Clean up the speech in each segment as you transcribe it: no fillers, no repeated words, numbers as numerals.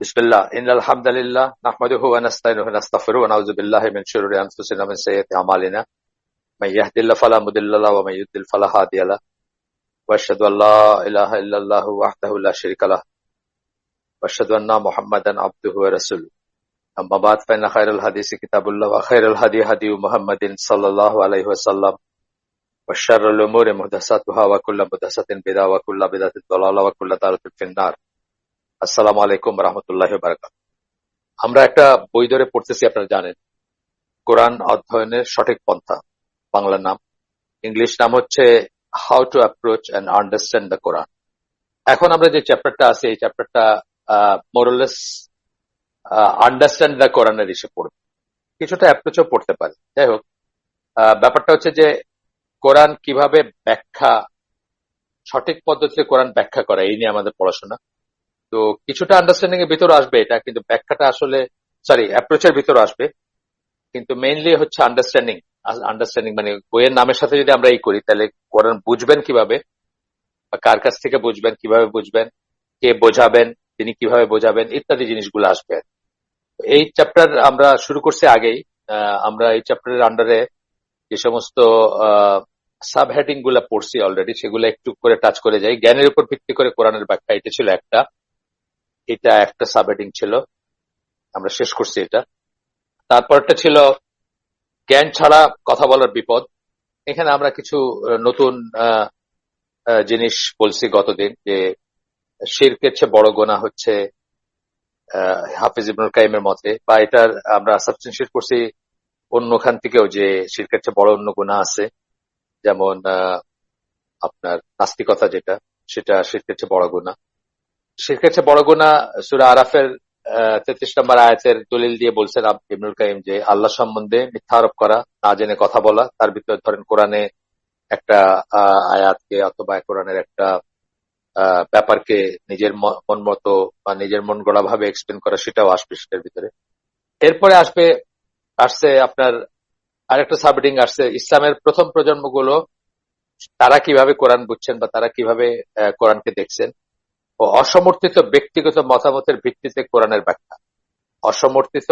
बिस्मिल्लाह इन्नल हम्दुलिल्लाह नहमदुहु व नस्तईनुहु व नस्तगफिरुहु व नऊज़ु बिल्लाहि मिन शुरूरि अनफुसिना व मिन सय्यिआति अमालिना मन यहदिल्लाहु फला मुदिल्ल लहु व मन युद्लिल फला हादिय लहु व अशहदु अन ला इलाहा इल्लल्लाहु वहदहु ला शरीका लहु व अशहदु अन्ना मुहम्मदन अब्दुहु व रसूलुहु अम्मा बाद फइन्न खैरल हदीसि किताबुल्लाह व खैरल हदी हदी मुहम्मदिन सल्लल्लाहु अलैहि वसल्लम व शर्रुल उमूरि मुहदसातुहा व कुल्लु मुहदसातिन बिदअ व कुल्लु बिदअतिन दलाला व कुल्लु दालालातिन फिन्नार। আসসালামু আলাইকুম রহমতুল্লাহি ওয়া বারাকাতুহু। আমরা একটা বই ধরে পড়তেছি, আপনারা জানেন, কোরআন অধ্যয়নের সঠিক পন্থা। বাংলা নাম, ইংলিশ নাম হচ্ছে how to approach and understand the Quran. এখন আমরা যে চ্যাপ্টারটা আছে, এই চ্যাপ্টারটা মোরলেস আন্ডারস্ট্যান্ড দ্য কোরআনের এসে পড়বে, কিছুটা অ্যাপ্রোচও পড়তে পারে। যাই হোক, ব্যাপারটা হচ্ছে যে কোরআন কিভাবে ব্যাখ্যা, সঠিক পদ্ধতিতে কোরআন ব্যাখ্যা করা, এই নিয়ে আমাদের পড়াশোনা। তো কিছুটা আন্ডারস্ট্যান্ডিং এর ভিতরে আসবে এটা, কিন্তু ব্যাখ্যাটা আসলে অ্যাপ্রোচের ভিতরে আসবে, কিন্তু মেইনলি হচ্ছে আন্ডারস্ট্যান্ডিং। আন্ডারস্ট্যান্ডিং মানে বইয়ের নামের সাথে যদি আমরা এই করি, তাহলে কোরআন বুঝবেন কিভাবে, বা কার কাছ থেকে বুঝবেন, কিভাবে বুঝবেন, কে বোঝাবেন, তিনি কিভাবে বোঝাবেন, ইত্যাদি জিনিসগুলো আসবে। এই চ্যাপ্টার আমরা শুরু করছি আগেই। আমরা এই চ্যাপ্টারের আন্ডারে যে সমস্ত সাব হেডিং গুলা পড়ছি অলরেডি, সেগুলো একটু করে টাচ করে যাই। জ্ঞানের উপর ভিত্তি করে কোরআনের ব্যাখ্যা, এটা ছিল এটা একটা সাবহেডিং ছিল, আমরা শেষ করছি এটা। তারপরটা ছিল জ্ঞান ছাড়া কথা বলার বিপদ। এখানে আমরা কিছু নতুন জিনিস বলছি গতদিন, যে শিরকের চেয়ে বড় গুনাহ হচ্ছে হাফিজ ইবনুল কাইমের মতে, বা এটার আমরা সাবস্টেন্সিয়েট করছি অন্যখান থেকেও, যে শিরকের চেয়ে বড় অন্য গুনাহ আছে, যেমন আপনার নাস্তিকতা, সেটা শিরকের চেয়ে বড় গুনাহ। শিরকের চেয়ে বড় গুনাহ সূরা আরাফের 33 নম্বর আয়াতের দলিল দিয়ে বলছেন ইবনুল কাইম, যে আল্লাহ সম্বন্ধে মিথ্যা আরোপ করা, না জেনে কথা বলা। তার ভিতরে ধরেন কোরআনে একটা আয়াতকে অথবা কোরআনের একটা ব্যাপারকে নিজের মন মতো বা নিজের মন গড়া ভাবে এক্সপ্লেন করা, সেটাও আসবে সেটার ভিতরে। এরপরে আসছে আপনার আরেকটা সাবহেডিং আসছে, ইসলামের প্রথম প্রজন্মগুলো তারা কিভাবে কোরআন বুঝছেন বা তারা কিভাবে কোরআনকে দেখছেন, ও অসমর্থিত ব্যক্তিগত মতামতের ভিত্তিতে কোরআনের ব্যাখ্যা। অসমর্থিত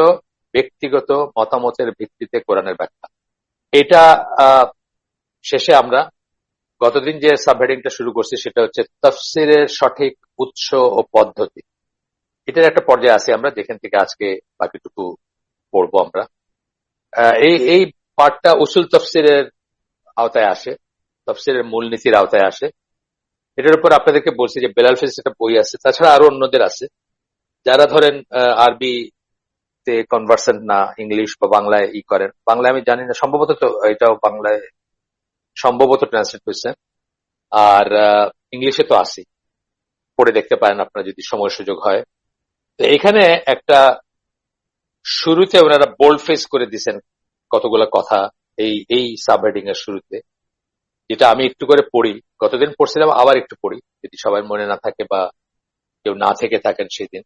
ব্যক্তিগত মতামতের ভিত্তিতে কোরআনের ব্যাখ্যা, এটা শেষে আমরা গতদিন যে সাবহেডিংটা শুরু করছি, সেটা হচ্ছে তাফসিরের সঠিক উৎস ও পদ্ধতি। এটার একটা পর্যায়ে আছে আমরা, যেখান থেকে আজকে বাকিটুকু পড়বো আমরা। এই পার্টটা উসুল তাফসিরের আওতায় আসে, তাফসিরের মূলনীতির আওতায় আসে। এটার উপর আপনাদেরকে বলছি যে বেলাল ফেজ একটা বই আছে, তাছাড়া আরো অন্যদের আছে, যারা ধরেন আরবিতে কনভার্সেন্ট না, ইংলিশ বা বাংলায় করেন। বাংলায় আমি জানি না, সম্ভবত তো এটাও বাংলায় সম্ভবত ট্রান্সলেট হয়েছে, আর ইংলিশে তো আছে, পড়ে দেখতে পারেন আপনারা যদি সময় সুযোগ হয়। তো এখানে একটা শুরুতে ওনারা বোল্ড ফেস করে দিচ্ছেন কতগুলো কথা এই সাবহেডিং এর শুরুতে, যেটা আমি একটু করে পড়ি। গতদিন পড়ছিলাম, আবার একটু পড়ি যদি সবাই মনে না থাকে বা কেউ না থেকে থাকেন সেদিন।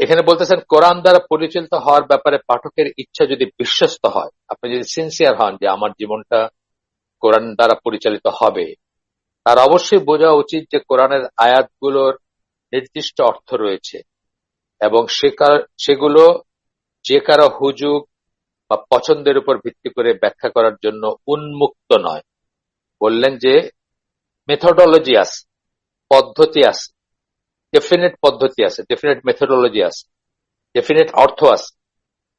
এখানে বলতেছেন, কোরআন দ্বারা পরিচালিত হওয়ার ব্যাপারে পাঠকের ইচ্ছা যদি বিশ্বস্ত হয়, আপনি যদি সিনসিয়ার হন যে আমার জীবনটা কোরআন দ্বারা পরিচালিত হবে, তার অবশ্যই বোঝা উচিত যে কোরআনের আয়াতগুলোর নির্দিষ্ট অর্থ রয়েছে এবং সেগুলো যে কারো হুজুগ বা পছন্দের উপর ভিত্তি করে ব্যাখ্যা করার জন্য উন্মুক্ত নয়। বললেন যে মেথোডোলজি আছে, পদ্ধতি আছে, ডেফিনেট পদ্ধতি আছে, ডেফিনেট মেথোডোলজি আছে, ডেফিনেট অর্থ আছে।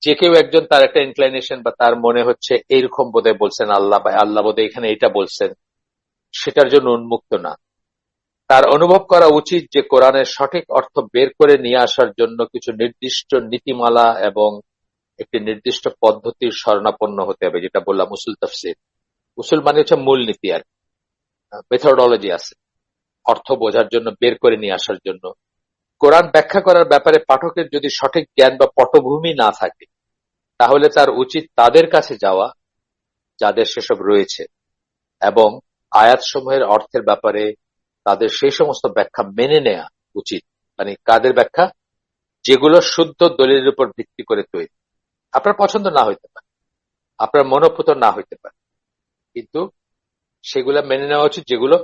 যে কেউ একজন তার একটা ইনক্লাইনেশন বা তার মনে হচ্ছে এইরকম বোধহয় বলছেন আল্লাহ, বা আল্লাহ বোধহয় এখানে এটা বলছেন, সেটার জন্য উন্মুক্ত না। তার অনুভব করা উচিত যে কোরআনের সঠিক অর্থ বের করে নিয়ে আসার জন্য কিছু নির্দিষ্ট নীতিমালা এবং একটি নির্দিষ্ট পদ্ধতির শরণাপন্ন হতে হবে, যেটা বললাম উসুল তাফসির। উসুল মানে হচ্ছে মূলনীতি, আর মেথোডোলজি আছে অর্থ বোঝার জন্য, বের করে নিয়ে আসার জন্য। কোরআন ব্যাখ্যা করার ব্যাপারে পাঠকের যদি সঠিক জ্ঞান বা পটভূমি না থাকে, তাহলে তার উচিত তাদের কাছে যাওয়া যাদের সেসব রয়েছে, এবং আয়াতসমূহের অর্থের ব্যাপারে তাদের সেই সমস্ত ব্যাখ্যা মেনে নেওয়া উচিত। মানে কাদের ব্যাখ্যা? যেগুলো শুদ্ধ দলিলের উপর ভিত্তি করে তৈরি। আপনার পছন্দ না হইতে পারে, আপনার মনোপুত না হইতে পারে, কিন্তু সেগুলা মেনে নেওয়া উচিত যেগুলো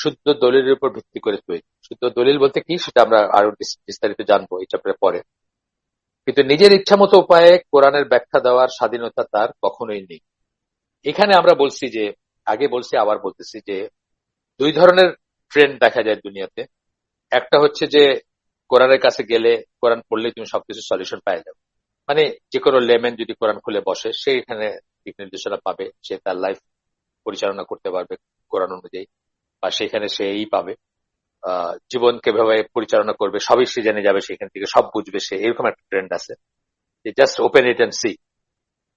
শুদ্ধ দলিলের উপর ভিত্তি করে তৈরি। শুদ্ধ দলিল বলতে কি সেটা আমরা আরো বিস্তারিত জানবো এই চ্যাপ্টারে পরে। কিন্তু নিজের ইচ্ছামতো উপায়ে কোরআনের ব্যাখ্যা দেওয়ার স্বাধীনতা তার কখনোই নেই। এখানে আমরা বলছি যে, আগে বলছি আবার বলতেছি যে, দুই ধরনের ট্রেন্ড দেখা যায় দুনিয়াতে। একটা হচ্ছে যে কোরআনের কাছে গেলে কোরআন পড়লেই তুমি সবকিছু সলিউশন পেয়ে যাবে। মানে যে কোনো লেমেন যদি কোরআন খুলে বসে সে এখানে দিক নির্দেশনা পাবে, সে তার লাইফ পরিচালনা করতে পারবে কোরআন অনুযায়ী, বা সেখানে সেই পাবে জীবন কিভাবে পরিচালনা করবে সবই সে জেনে যাবে, সেখান থেকে সব বুঝবে সে, এরকম একটা ট্রেন্ড আছে যে just open it and see.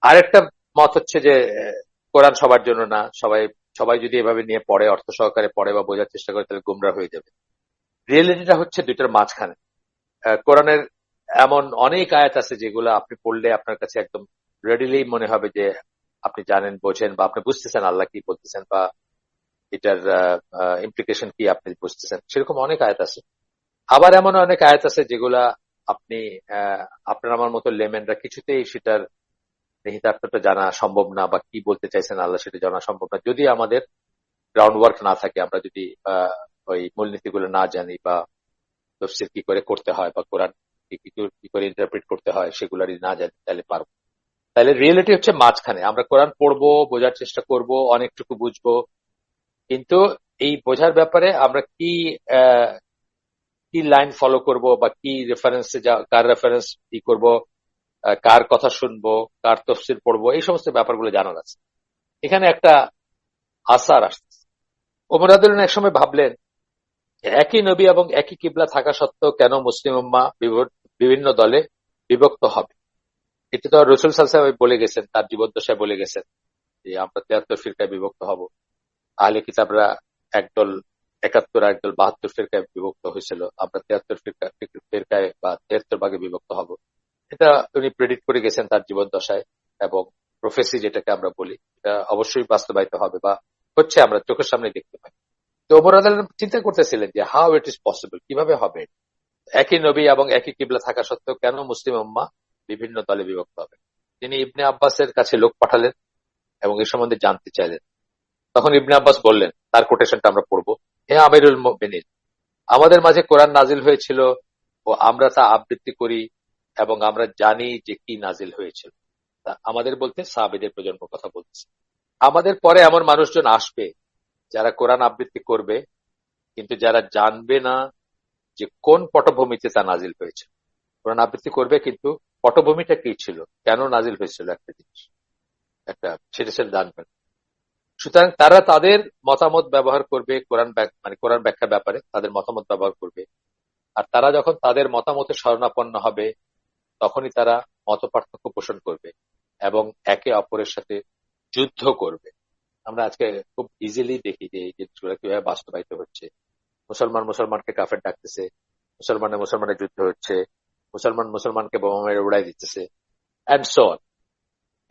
আরেকটা মত হচ্ছে যে কোরআন সবার জন্য না, সবাই সবাই যদি এভাবে নিয়ে পড়ে, অর্থ সহকারে পড়ে বা বোঝার চেষ্টা করে, তাহলে গুমরা হয়ে যাবে। রিয়েলিটিটা হচ্ছে দুইটার মাঝখানে। কোরআনের এমন অনেক আয়াত আছে যেগুলো আপনি পড়লে আপনার কাছে একদম রেডিলি মনে হবে যে আপনি জানেন, বোঝেন, বা আপনি বুঝতেছেন আল্লাহ কি বলতেছেন, বা এটার ইমপ্লিকেশন কি আপনি বুঝতেছেন। সেরকম অনেক আয়াত আছে। আবার এমন অনেক আয়াত আছে যেগুলা আপনি আপনার আমার মতো লেমেনরা কিছুতেই সেটার নিহিতার্থটা জানা সম্ভব না, বা কি বলতে চাইছেন আল্লাহ সেটা জানা সম্ভব না, যদি আমাদের গ্রাউন্ড ওয়ার্ক না থাকে, আমরা যদি ওই মূলনীতিগুলো না জানি, বা তফসির কি করে করতে হয়, বা কোরআন কি করে ইন্টারপ্রিট করতে হয় সেগুলারই না জানি, তাহলে পারবো। তাহলে রিয়েলিটি হচ্ছে মাঝখানে। আমরা কোরআন পড়বো, বোঝার চেষ্টা করব, অনেকটুকু বুঝবো, কিন্তু এই বোঝার ব্যাপারে আমরা কি কি লাইন ফলো করব, বা কি রেফারেন্সে কার রেফারেন্স কি করব, কার কথা শুনবো, কার তফসির পড়বো, এই সমস্ত ব্যাপারগুলো জানার আছে। এখানে একটা আসার আসছে। ওমর রাদিয়াল্লাহু আনহু একসময় ভাবলেন, একই নবী এবং একই কিবলা থাকা সত্ত্বেও কেন মুসলিম উম্মাহ বিভিন্ন দলে বিভক্ত হবে। এটা তো রাসূল সাল্লাল্লাহু আলাইহি ওয়াসাল্লাম বলে গেছেন, তার জীবদ্দশায় বলে গেছেন যে আমরা 73 ফিরকায় বিভক্ত হব। আহলে কিতাবরা একদল 71 আর একদল 72 ফিরকায় বিভক্ত হয়েছিল, আমরা 73 ফিরকায় বা 73 ভাগে বিভক্ত হব। এটা উনি প্রেডিক্ট করে গেছেন তার জীবদ্দশায়, এবং প্রফেসি যেটাকে আমরা বলি, এটা অবশ্যই বাস্তবায়িত হবে, বা হচ্ছে, আমরা চোখের সামনে দেখতে পাই। তো ওমর রাদিয়াল্লাহু আনহু চিন্তা করতেছিলেন যে হাউ ইট ইজ পসিবল, কিভাবে হবে, একই নবী এবং একই কিবলা থাকা সত্ত্বেও কেন মুসলিম উম্মাহ বিভিন্ন দলে বিভক্ত হবে। তিনি ইবনে আব্বাসের কাছে লোক পাঠালেন এবং এ সম্বন্ধে জানতে চাইলেন। তখন ইবনে আব্বাস বললেন, তার কোটেশনটা আমরা পড়বো, হে আমিরুল মুমিনিন, আমাদের মাঝে কোরআন নাজিল হয়েছিল ও আমরা তা আবৃত্তি করি, এবং আমরা জানি যে কি নাজিল হয়েছিল। আমাদের বলতে সাহাবীদের প্রজন্ম কথা বলতেছে। আমাদের পরে এমন মানুষজন আসবে যারা কোরআন আবৃত্তি করবে, কিন্তু যারা জানবে না যে কোন পটভূমিতে তা নাজিল হয়েছে। কোরআন আবৃত্তি করবে, কিন্তু পটভূমিটা কি ছিল, কেন নাজিল হয়েছিল, একটা জিনিস সেটা জানবে না। সুতরাং তারা তাদের মতামত ব্যবহার করবে, কোরআন ব্যাখ্যার ব্যাপারে তাদের মতামত ব্যবহার করবে। আর তারা যখন তাদের মতামতে শরণাপন্ন হবে, তখনই তারা মত পার্থক্য পোষণ করবে এবং একে অপরের সাথে যুদ্ধ করবে। আমরা আজকে খুব ইজিলি দেখি যে এই জিনিসগুলো কিভাবে বাস্তবায়িত হচ্ছে। মুসলমানকে কাফের ডাকতেছে, মুসলমানের যুদ্ধ হচ্ছে, মুসলমানকে বোমা মেরে উড়াই দিতেছে, এন্ড সো অন।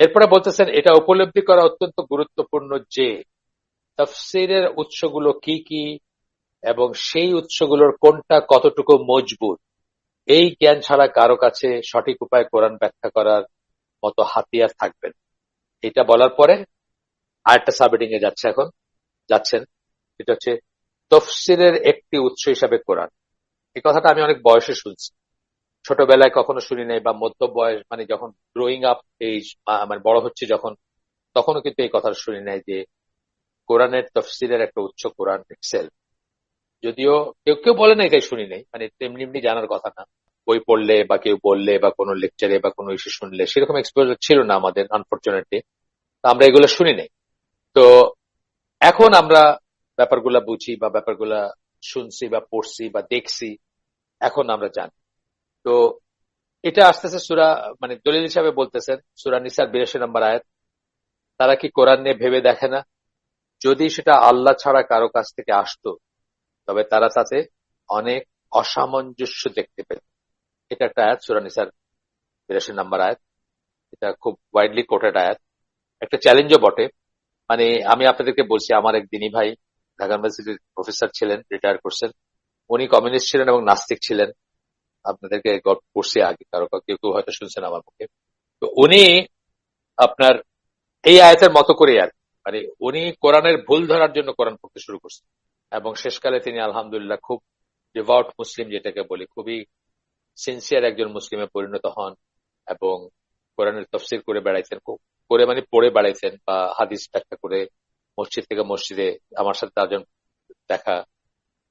এরপরে বলতেছেন, এটা উপলব্ধি করা অত্যন্ত গুরুত্বপূর্ণ যে তাফসীরের উৎসগুলো কি কি এবং সেই উৎসগুলোর কোনটা কতটুকু মজবুত, এই জ্ঞান ছাড়া কারো কাছে সঠিক উপায়ে কোরআন ব্যাখ্যা করার মতো হাতিয়ার থাকবেন। এটা বলার পরে আরেকটা সাবহেডিং এ যাচ্ছেন, এটা হচ্ছে তফসিরের একটি উৎস হিসাবে কোরআন। এই কথাটা আমি অনেক বয়সে শুনছি, ছোটবেলায় কখনো শুনি নাই, বা মধ্য বয়স মানে যখন গ্রোয়িং আপ এজ, মানে বড় হচ্ছে যখন, তখনও কিন্তু এই কথা শুনি নাই যে কোরআনের তফসিরের একটা উৎস কোরআন ইটসেলফ। যদিও কেউ কেউ বলে না, এটাই শুনি নাই, মানে তেমনি এমনি জানার কথা না। বই পড়লে বা কেউ বললে বা কোনো লেকচারে বা কোনো ইস্যু শুনলে সেরকম এক্সপোজার ছিল না আমাদের, আনফরচুনেটলি। আমরা এগুলো শুনি নাই। তো এখন আমরা ব্যাপারগুলা বুঝি, বা ব্যাপারগুলা শুনছি বা পড়ছি বা দেখছি, এখন আমরা জানি। তো এটা আসতেছে সূরা, মানে দলিল হিসাবে বলতেছেন সূরা নিসার 82 নম্বর আয়াত, তারা কি কোরআন নিয়ে ভেবে দেখে না, যদি সেটা আল্লাহ ছাড়া কারো কাছ থেকে আসতো তবে তারা তাতে অনেক অসামঞ্জস্য দেখতে পেত। এটা একটা আয়াত, সূরা নিসার 82 নম্বর আয়াত। এটা খুব ওয়াইডলি কোটেড আয়াত, একটা চ্যালেঞ্জও বটে। মানে আমি আপনাদেরকে বলছি, আমার এক দিনী ভাই ঢাকা ইউনিভার্সিটির প্রফেসর ছিলেন, রিটায়ার করছেন। উনি কমিউনিস্ট ছিলেন এবং নাস্তিক ছিলেন। আপনাদেরকে গল্প করছি আগে, কারো কেউ কেউ হয়তো শুনছেন আমার মুখে। তো উনি আপনার এই আয়াতের মতো করে, আর মানে উনি কোরআনের ভুল ধরার জন্য কোরআন পড়তে শুরু করছেন। এবং শেষকালে তিনি আলহামদুলিল্লাহ খুব ডিভোট মুসলিম যেটাকে বলি, খুবই সিনসিয়ার একজন মুসলিমে পরিণত হন এবং কোরআনের তফসির করে বেড়াইতেন, করে মানে পড়ে বেড়াইতেন বা হাদিস ব্যাখ্যা করে মসজিদ থেকে মসজিদে। আমার সাথে তার দেখা,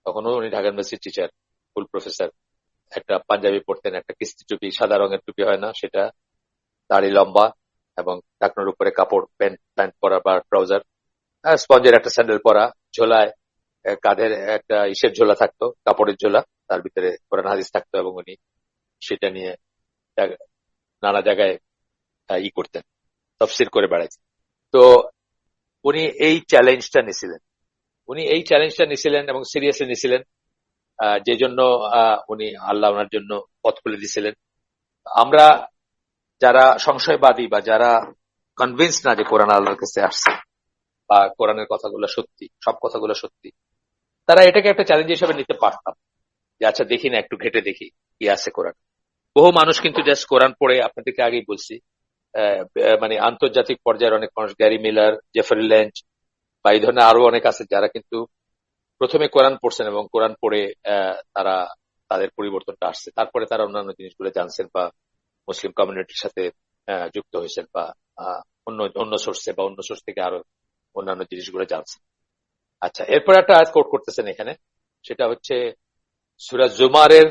তখনও উনি ঢাকা ইউনিভার্সিটির টিচার, ফুল প্রফেসর। একটা পাঞ্জাবি পরতেন, একটা কিস্তি টুপি, সাদা রঙের টুপি হয় না সেটা, দাড়ি লম্বা এবং টাকনোর উপরে কাপড়, প্যান্ট প্যান্ট পরা বা ট্রাউজার, স্পঞ্জের একটা স্যান্ডেল পরা, ঝোলায় কাঁধের একটা ইসের ঝোলা থাকতো, কাপড়ের ঝোলা, তার ভিতরে কোরআন হাদিস থাকতো এবং উনি সেটা নিয়ে নানা জায়গায় করতেন, তফসির করে বেড়াইতেন। তো উনি এই চ্যালেঞ্জটা নিছিলেন, এবং সিরিয়াসলি নিছিলেন, যে জন্য উনি আল্লাহ ওনার জন্য পথ খুলে দিছিলেন। আমরা যারা সংশয়বাদী বা যারা কনভিন্স না যে কোরআন আল্লাহর কাছে আসছে বা কোরআনের কথাগুলো সত্যি, সব কথাগুলো সত্যি, তারা এটাকে একটা চ্যালেঞ্জ হিসেবে নিতে পারতাম যে আচ্ছা দেখি না, একটু ঘেটে দেখি কি আছে কোরআন। বহু মানুষ কিন্তু জাস্ট কোরআন পড়ে, আপনাদেরকে আগেই বলছি, মানে আন্তর্জাতিক পর্যায়ের অনেক মানুষ, গ্যারি মিলার, জেফারি লেঞ্চ বা এই ধরনের আরো অনেক আছে যারা কিন্তু প্রথমে কোরআন পড়ছেন এবং কোরআন পড়ে তারা তাদের পরিবর্তনটা আসছে, তারপরে তারা অন্যান্য জিনিসগুলো জানছেন বা মুসলিম কমিউনিটির সাথে যুক্ত হয়েছেন বা অন্য অন্য সোর্সে বা অন্য সোর্স থেকে আরো অন্যান্য জিনিসগুলো জানছেন। আচ্ছা, এরপর একটা আয়াত কোট করতেছেন এখানে, সেটা হচ্ছে সূরা জুমারের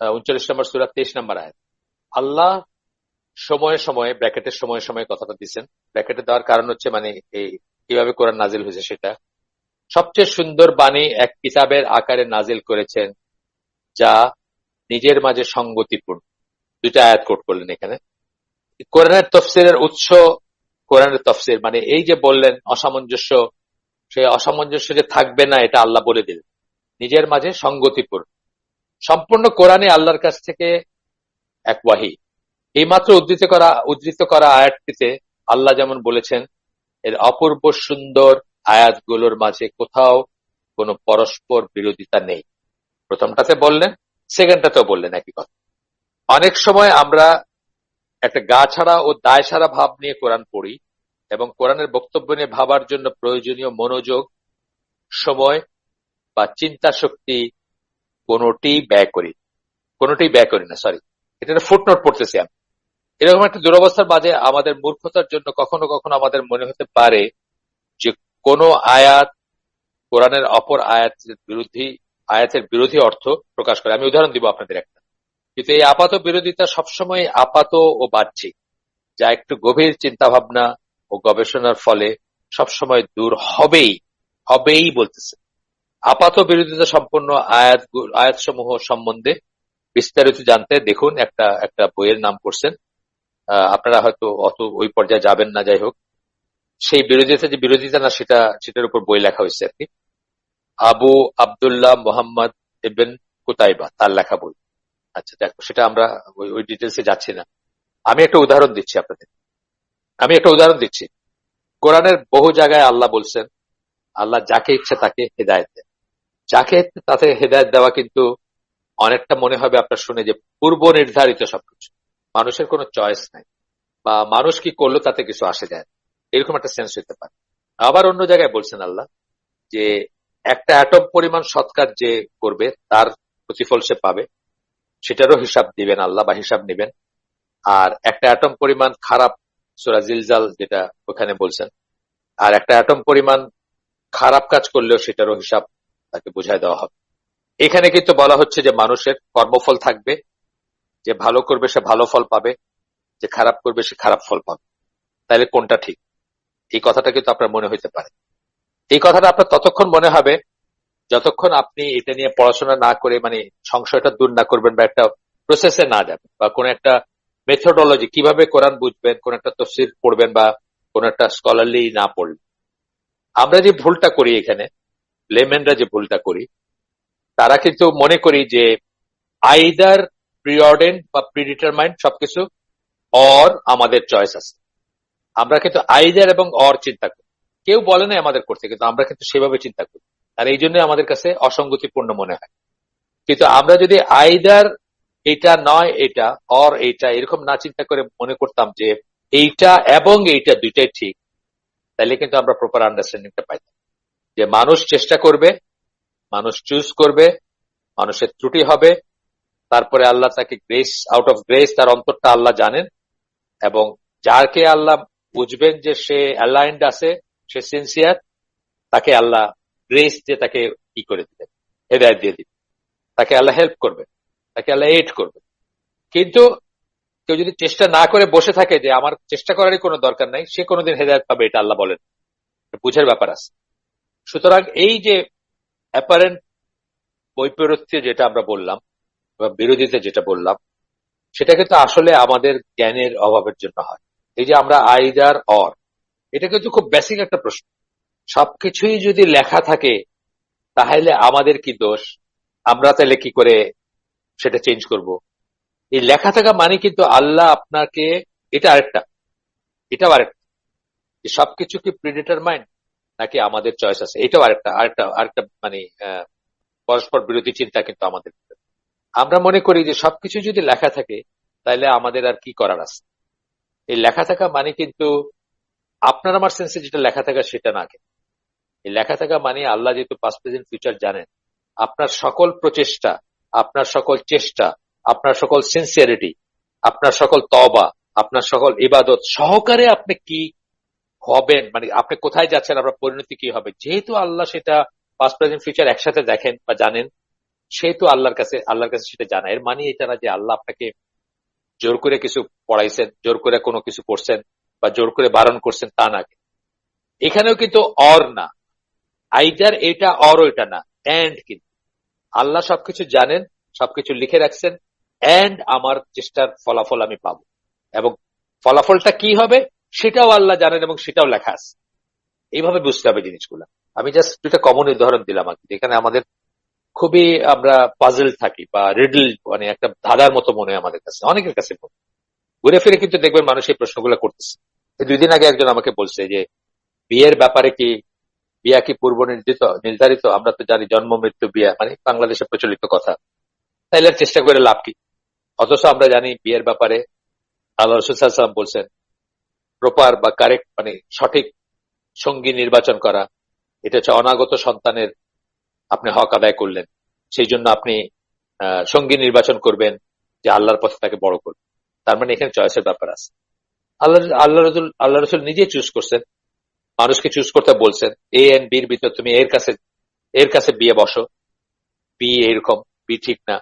39 নম্বর সূরা 23 নম্বর আয়াত। আল্লাহ সময়ে সময়ে, ব্র্যাকেটের সময়ে সময়ে কথাটা দিচ্ছেন। ব্র্যাকেটে দেওয়ার কারণ হচ্ছে মানে এই কিভাবে কোরআন নাজিল হয়েছে সেটা। সবচেয়ে সুন্দর বাণী এক কিতাবের আকারে নাজিল করেছেন যা নিজের মাঝে সঙ্গতিপূর্ণ। দুইটা আয়াত কোট করলেন এখানে। কোরআনের তফসিরের উৎস, কোরআনের তফসির মানে এই যে বললেন অসামঞ্জস্য, সেই অসামঞ্জস্য যে থাকবে না এটা আল্লাহ বলে দিলেন, নিজের মাঝে সঙ্গতিপূর্ণ। সম্পূর্ণ কোরআনই আল্লাহর কাছ থেকে এক ওয়াহি। এইমাত্র উদ্ধৃত করা আয়াতটিতে আল্লাহ যেমন বলেছেন, এর অপূর্ব সুন্দর আয়াতগুলোর মাঝে কোথাও কোনো পরস্পর বিরোধিতা নেই। প্রথমটাতে বললেন, সেকেন্ডটাতেও বললেন একই কথা। অনেক সময় আমরা একটা গা ছাড়া ও দায় ছাড়া ভাব নিয়ে কোরআন পড়ি এবং কোরআনের বক্তব্য নিয়ে ভাবার জন্য প্রয়োজনীয় মনোযোগ, সময় বা চিন্তা শক্তি কোনোটি ব্যয় করি না। সরি, এটা ফুটনোট পড়তেছি আমি। এরকম একটা দুরবস্থার মাঝে আমাদের মূর্খতার জন্য কখনো কখনো আমাদের মনে হতে পারে যে কোন আয়াত কোরআনের অপর আয়াতের বিরোধী অর্থ প্রকাশ করে। আমি উদাহরণ দিব আপনাদের একটা। কিন্তু এই আপাত বিরোধিতা সবসময় আপাত ও বাহ্যিক, যা একটু গভীর চিন্তা ভাবনা ও গবেষণার ফলে সবসময় দূর হবেই বলতেছে। আপাত বিরোধিতা সম্পন্ন আয়াতসমূহ সম্বন্ধে বিস্তারিত জানতে দেখুন একটা বইয়ের নাম করছেন, আপনারা হয়তো অত ওই পর্যায়ে যাবেন না, যাই হোক, সেই বিরোধিতা না সেটার উপর বই লেখা হয়েছে আর কি। আবু আব্দুল্লাহ মোহাম্মদ ইবন কুতাইবা, তার লেখা বই। আচ্ছা দেখো, সেটা আমরা ওই ডিটেলসে যাচ্ছি না। আমি একটা উদাহরণ দিচ্ছি। কোরআনের বহু জায়গায় আল্লাহ বলছেন, আল্লাহ যাকে ইচ্ছে তাকে হেদায়েত দেন। যাকে তাতে হেদায়েত দেওয়া কিন্তু অনেকটা মনে হবে আপনার শুনে যে পূর্ব নির্ধারিত সবকিছু, মানুষের কোনো চয়েস নাই বা মানুষ কি করলো তাতে কিছু আসে যায়, এরকম একটা সেন্স হতে পারে। আবার অন্য জায়গায় বলছেন আল্লাহ যে একটা অ্যাটম পরিমাণ সৎকার যে করবে তার প্রতিফল সে পাবে, সেটারও হিসাব দিবেন আল্লাহ বা হিসাব নেবেন। আর একটা অ্যাটম পরিমাণ খারাপ, সূরা জিলজাল যেটা ওখানে বলছেন, আর একটা অ্যাটম পরিমাণ খারাপ কাজ করলেও সেটারও হিসাব তাকে বুঝায় দেওয়া হবে। এখানে কিন্তু বলা হচ্ছে যে মানুষের কর্মফল থাকবে, যে ভালো করবে সে ভালো ফল পাবে, যে খারাপ করবে সে খারাপ ফল পাবে। তাহলে কোনটা ঠিক? এই কথাটা কিন্তু আপনার মনে হইতে পারে। এই কথাটা আপনার ততক্ষণ মনে হবে যতক্ষণ আপনি এটা নিয়ে পড়াশোনা না করে, মানে সংশয়টা দূর না করবেন বা একটা প্রসেসে না যাবেন বা কোন একটা মেথোডোলজি, কিভাবে কোরআন বুঝবেন, কোন একটা তফসির পড়বেন বা কোন একটা স্কলারলি না পড়লেন। আমরা যে ভুলটা করি এখানে, লেমেনরা যে ভুলটা করি, তারা কিন্তু মনে করি যে আইদার প্রিঅর্ডেন্ড বা প্রিডিটারমাইন্ড সবকিছু, অর আমাদের চয়েস আছে। আমরা কিন্তু আইদার এবং অর চিন্তা করি, কেউ বলে না আমাদের করতে, কিন্তু আমরা কিন্তু সেভাবে চিন্তা করি, আর এই জন্য আমাদের কাছে অসঙ্গতিপূর্ণ মনে হয়। কিন্তু আমরা যদি আইদার এটা নয় এটা, অর এইটা, এরকম না চিন্তা করে মনে করতাম যে এইটা এবং এইটা দুইটাই ঠিক, তাহলে কিন্তু আমরা প্রপার আন্ডারস্ট্যান্ডিংটা পাইতাম যে মানুষ চেষ্টা করবে মানুষ চুজ করবে, মানুষের ত্রুটি হবে, তারপরে আল্লাহ তাকে গ্রেস, আউট অফ গ্রেস তার অন্তরটা আল্লাহ জানেন, এবং যাকে আল্লাহ বুঝবেন যে সে অ্যালাইন্ড আছে, সে সিনসিয়ার, তাকে আল্লাহ গ্রেস দিয়ে তাকে কি করে দিবেন, হেদায়েত দিয়ে দিবেন, তাকে আল্লাহ হেল্প করবে, তাকে আল্লাহ এইড করবে। কিন্তু কেউ যদি চেষ্টা না করে বসে থাকে যে আমার চেষ্টা করারই কোনো দরকার নাই, সে কোনোদিন হেদায়েত পাবে এটা আল্লাহ বলেন, বুঝার ব্যাপার আছে। সুতরাং এই যে অ্যাপারেন্ট বৈপরীত্য যেটা আমরা বললাম বা বিরোধিতা যেটা বললাম, সেটা কিন্তু আসলে আমাদের জ্ঞানের অভাবের জন্য হয়। এই যে আমরা আইদার অর, এটা কিন্তু খুব বেসিক একটা প্রশ্ন। সবকিছুই যদি লেখা থাকে তাহলে আমাদের কি দোষ? আমরা তাহলে কি করে সেটা চেঞ্জ করব? এই লেখা থাকা মানে কিন্তু আল্লাহ আপনাকে, এটা আরেকটা, এটাও আরেকটা, যে সবকিছু কি প্রিডিটারমাইন্ড নাকি আমাদের চয়েস আছে, এটাও আরেকটা আরেকটা আরেকটা মানে পরস্পর বিরোধী চিন্তা কিন্তু আমাদের। আমরা মনে করি যে সবকিছু যদি লেখা থাকে তাহলে আমাদের আর কি করার আছে। এই লেখা থাকা মানে কিন্তু আপনার আমার সেন্সে যেটা লেখা থাকা সেটা না। এই লেখা থাকা মানে আল্লাহ যেহেতু পাস্ট প্রেজেন্ট ফিউচার জানেন, আপনার সকল প্রচেষ্টা, আপনার সকল চেষ্টা, আপনার সকল সিনসিয়ারিটি, আপনার সকল তওবা, আপনার সকল ইবাদত সহকারে আপনি কি হবেন, মানে আপনি কোথায় যাচ্ছেন, আপনার পরিণতি কি হবে, যেহেতু আল্লাহ সেটা পাস্ট প্রেজেন্ট ফিউচার একসাথে দেখেন বা জানেন, সেহেতু আল্লাহর কাছে সেটা জানা। এর মানে এটা না যে আল্লাহ আপনাকে জোর করে কিছু পড়াইছেন, জোর করে কোনো কিছু করছেন বা জোর করে বারণ করছেন, তা না। এখানেও কিন্তু অর না, আইদার এটা অর ওইটা না, এন্ড। কিন্তু আল্লাহ সবকিছু জানেন, সবকিছু লিখে রাখছেন, এন্ড আমার চেষ্টার ফলাফল আমি পাবো, এবং ফলাফলটা কি হবে সেটাও আল্লাহ জানেন এবং সেটাও লেখা আছে। এইভাবে বুঝতে হবে জিনিসগুলো। আমি জাস্ট দুটা কমন উদাহরণ দিলাম আর কি, এখানে আমাদের খুবই আমরা পাজল থাকি বা রিডল, মানে একটা ধাঁধার মতো মনে হয় আমাদের কাছে, অনেকের কাছে। ঘুরে ফিরে কিন্তু দেখবেন মানুষ এই প্রশ্নগুলো করতেছে। 2 দিন আগে একজন আমাকে বলছে যে বিয়ের ব্যাপারে কি, বিয়া কি পূর্ব নির্ধারিত? আমরা তো জানি জন্ম মৃত্যু বিয়া, মানে বাংলাদেশে প্রচলিত কথা, তাইলে আর চেষ্টা করে লাভ কি? অথচ আমরা জানি বিয়ের ব্যাপারে আল্লাহ রাসূল সাল্লাল্লাহু আলাইহি ওয়াসাল্লাম বলছেন প্রপার বা কারেক্ট, মানে সঠিক সঙ্গী নির্বাচন করা, এটা হচ্ছে অনাগত সন্তানের আপনি হক আদায় করলেন, সেই জন্য আপনি সঙ্গী নির্বাচন করবেন যে আল্লাহর পথে তাকে বড় করবে। তার মানে এখানে চয়েসের ব্যাপার আছে। আল্লাহ রসুল নিজে চুজ করছেন, মানুষকে চুজ করতে বলছেন, এ এন্ড বির ভিতর তুমি এর কাছে বিয়ে বসো, বি এরকম, বি ঠিক না,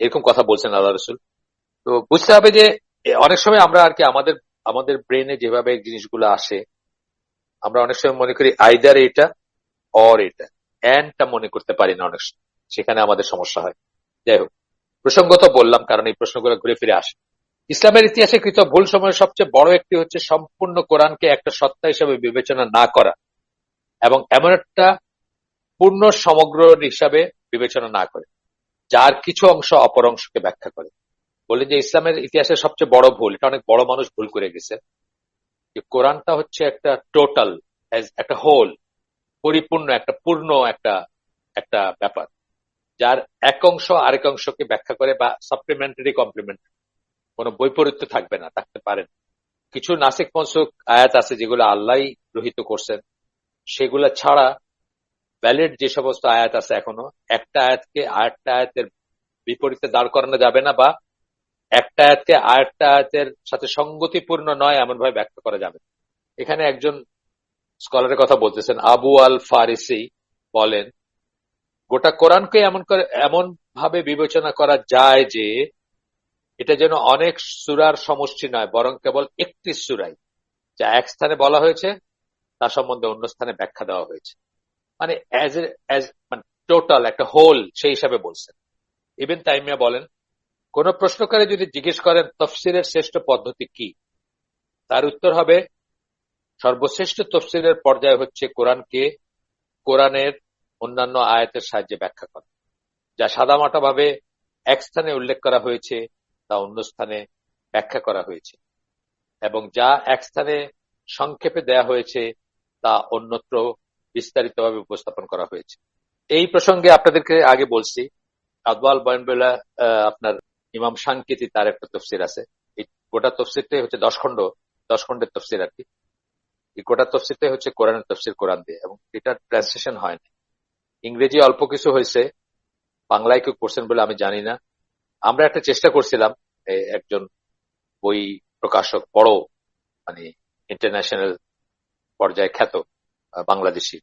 এরকম কথা বলছেন আল্লাহ রসুল। তো বুঝতে হবে যে অনেক সময় আমরা আর কি আমাদের আমাদের ব্রেনে যেভাবে জিনিসগুলো আসে, আমরা অনেক সময় মনে করি আইদার এটা অর এটা, এন্ডটা মনে করতে পারি না অনেক সময়, সেখানে আমাদের সমস্যা হয়। যাই হোক, প্রসঙ্গত বললাম কারণ এই প্রশ্নগুলো ঘুরে ফিরে আসে। ইসলামের ইতিহাসে কৃত ভুল সময়ের সবচেয়ে বড় একটি হচ্ছে সম্পূর্ণ কোরআনকে একটা সত্তা হিসেবে বিবেচনা না করা, এবং এমন একটা পূর্ণ সমগ্র হিসাবে বিবেচনা না করে যার কিছু অংশ অপর অংশকে ব্যাখ্যা করে। বলেন যে ইসলামের ইতিহাসের সবচেয়ে বড় ভুল, এটা অনেক বড় মানুষ ভুল করে গেছে, যে কোরআনটা হচ্ছে একটা টোটাল, একটা হোল, পরিপূর্ণ একটা পূর্ণ একটা একটা ব্যাপার, যার এক অংশ আরেক অংশকে ব্যাখ্যা করে বা সাপ্লিমেন্টারি কমপ্লিমেন্টারি, কোনো বৈপরীত্য থাকবে না, থাকতে পারে না। কিছু নাসিক মনসুখ আয়াত আছে যেগুলো আল্লাহই রহিত করছেন, সেগুলা ছাড়া ভ্যালিড যে সমস্ত আয়াত আছে এখনো, একটা আয়াতকে আরেকটা আয়াতের বিপরীতে দাঁড় করানো যাবে না, বা একটা আয়াতকে আরেকটা আয়াতের সাথে সঙ্গতিপূর্ণ নয় এমন ভাবে ব্যাখ্যা করা যাবে। এখানে একজন স্কলারের কথা বলতেছেন, আবু আল ফারিসি বলেন, গোটা কোরআনকে এমন ভাবে বিবেচনা করা যায় যে এটা যেন অনেক সূরার সমষ্টি নয়, বরং কেবল একটি সূরাই, যা এক স্থানে বলা হয়েছে তার সম্বন্ধে অন্য স্থানে ব্যাখ্যা দেওয়া হয়েছে, মানে মানে টোটাল একটা হোল সেই হিসাবে বলছেন। ইবনে তাইমিয়া বলেন, কোন প্রশ্নকারী যদি জিজ্ঞেস করেন তফসিরের শ্রেষ্ঠ পদ্ধতি কি, তার উত্তর হবে সর্বশ্রেষ্ঠ তফসিরের পর্যায় হচ্ছে কোরআনের অন্যান্য আয়াতের সাহায্যে ব্যাখ্যা করা। যা সাদামাটা ভাবে এক স্থানে উল্লেখ করা হয়েছে তা অন্য স্থানে ব্যাখ্যা করা হয়েছে, এবং যা এক স্থানে সংক্ষেপে দেয়া হয়েছে তা অন্যত্র বিস্তারিতভাবে উপস্থাপন করা হয়েছে। এই প্রসঙ্গে আপনাদেরকে আগে বলছি, আদওয়াল বয়ানবেলা আপনার ইমাম সাংকেতি তার একটা তফসির আছে। এই গোটা তফসিরটাই হচ্ছে 10 খণ্ডের তফসির আর কি। এই গোটা তফসিরটাই হচ্ছে কোরআনের তফসির, কোরআন দিয়ে, এবং এটা ট্রান্সলেশন হয় না। ইংরেজি অল্প কিছু হয়েছে, বাংলায় কেউ করছেন বলে আমি জানি না। আমরা একটা চেষ্টা করছিলাম, একজন বই প্রকাশক, বড় মানে ইন্টারন্যাশনাল পর্যায়ে খ্যাত বাংলাদেশি,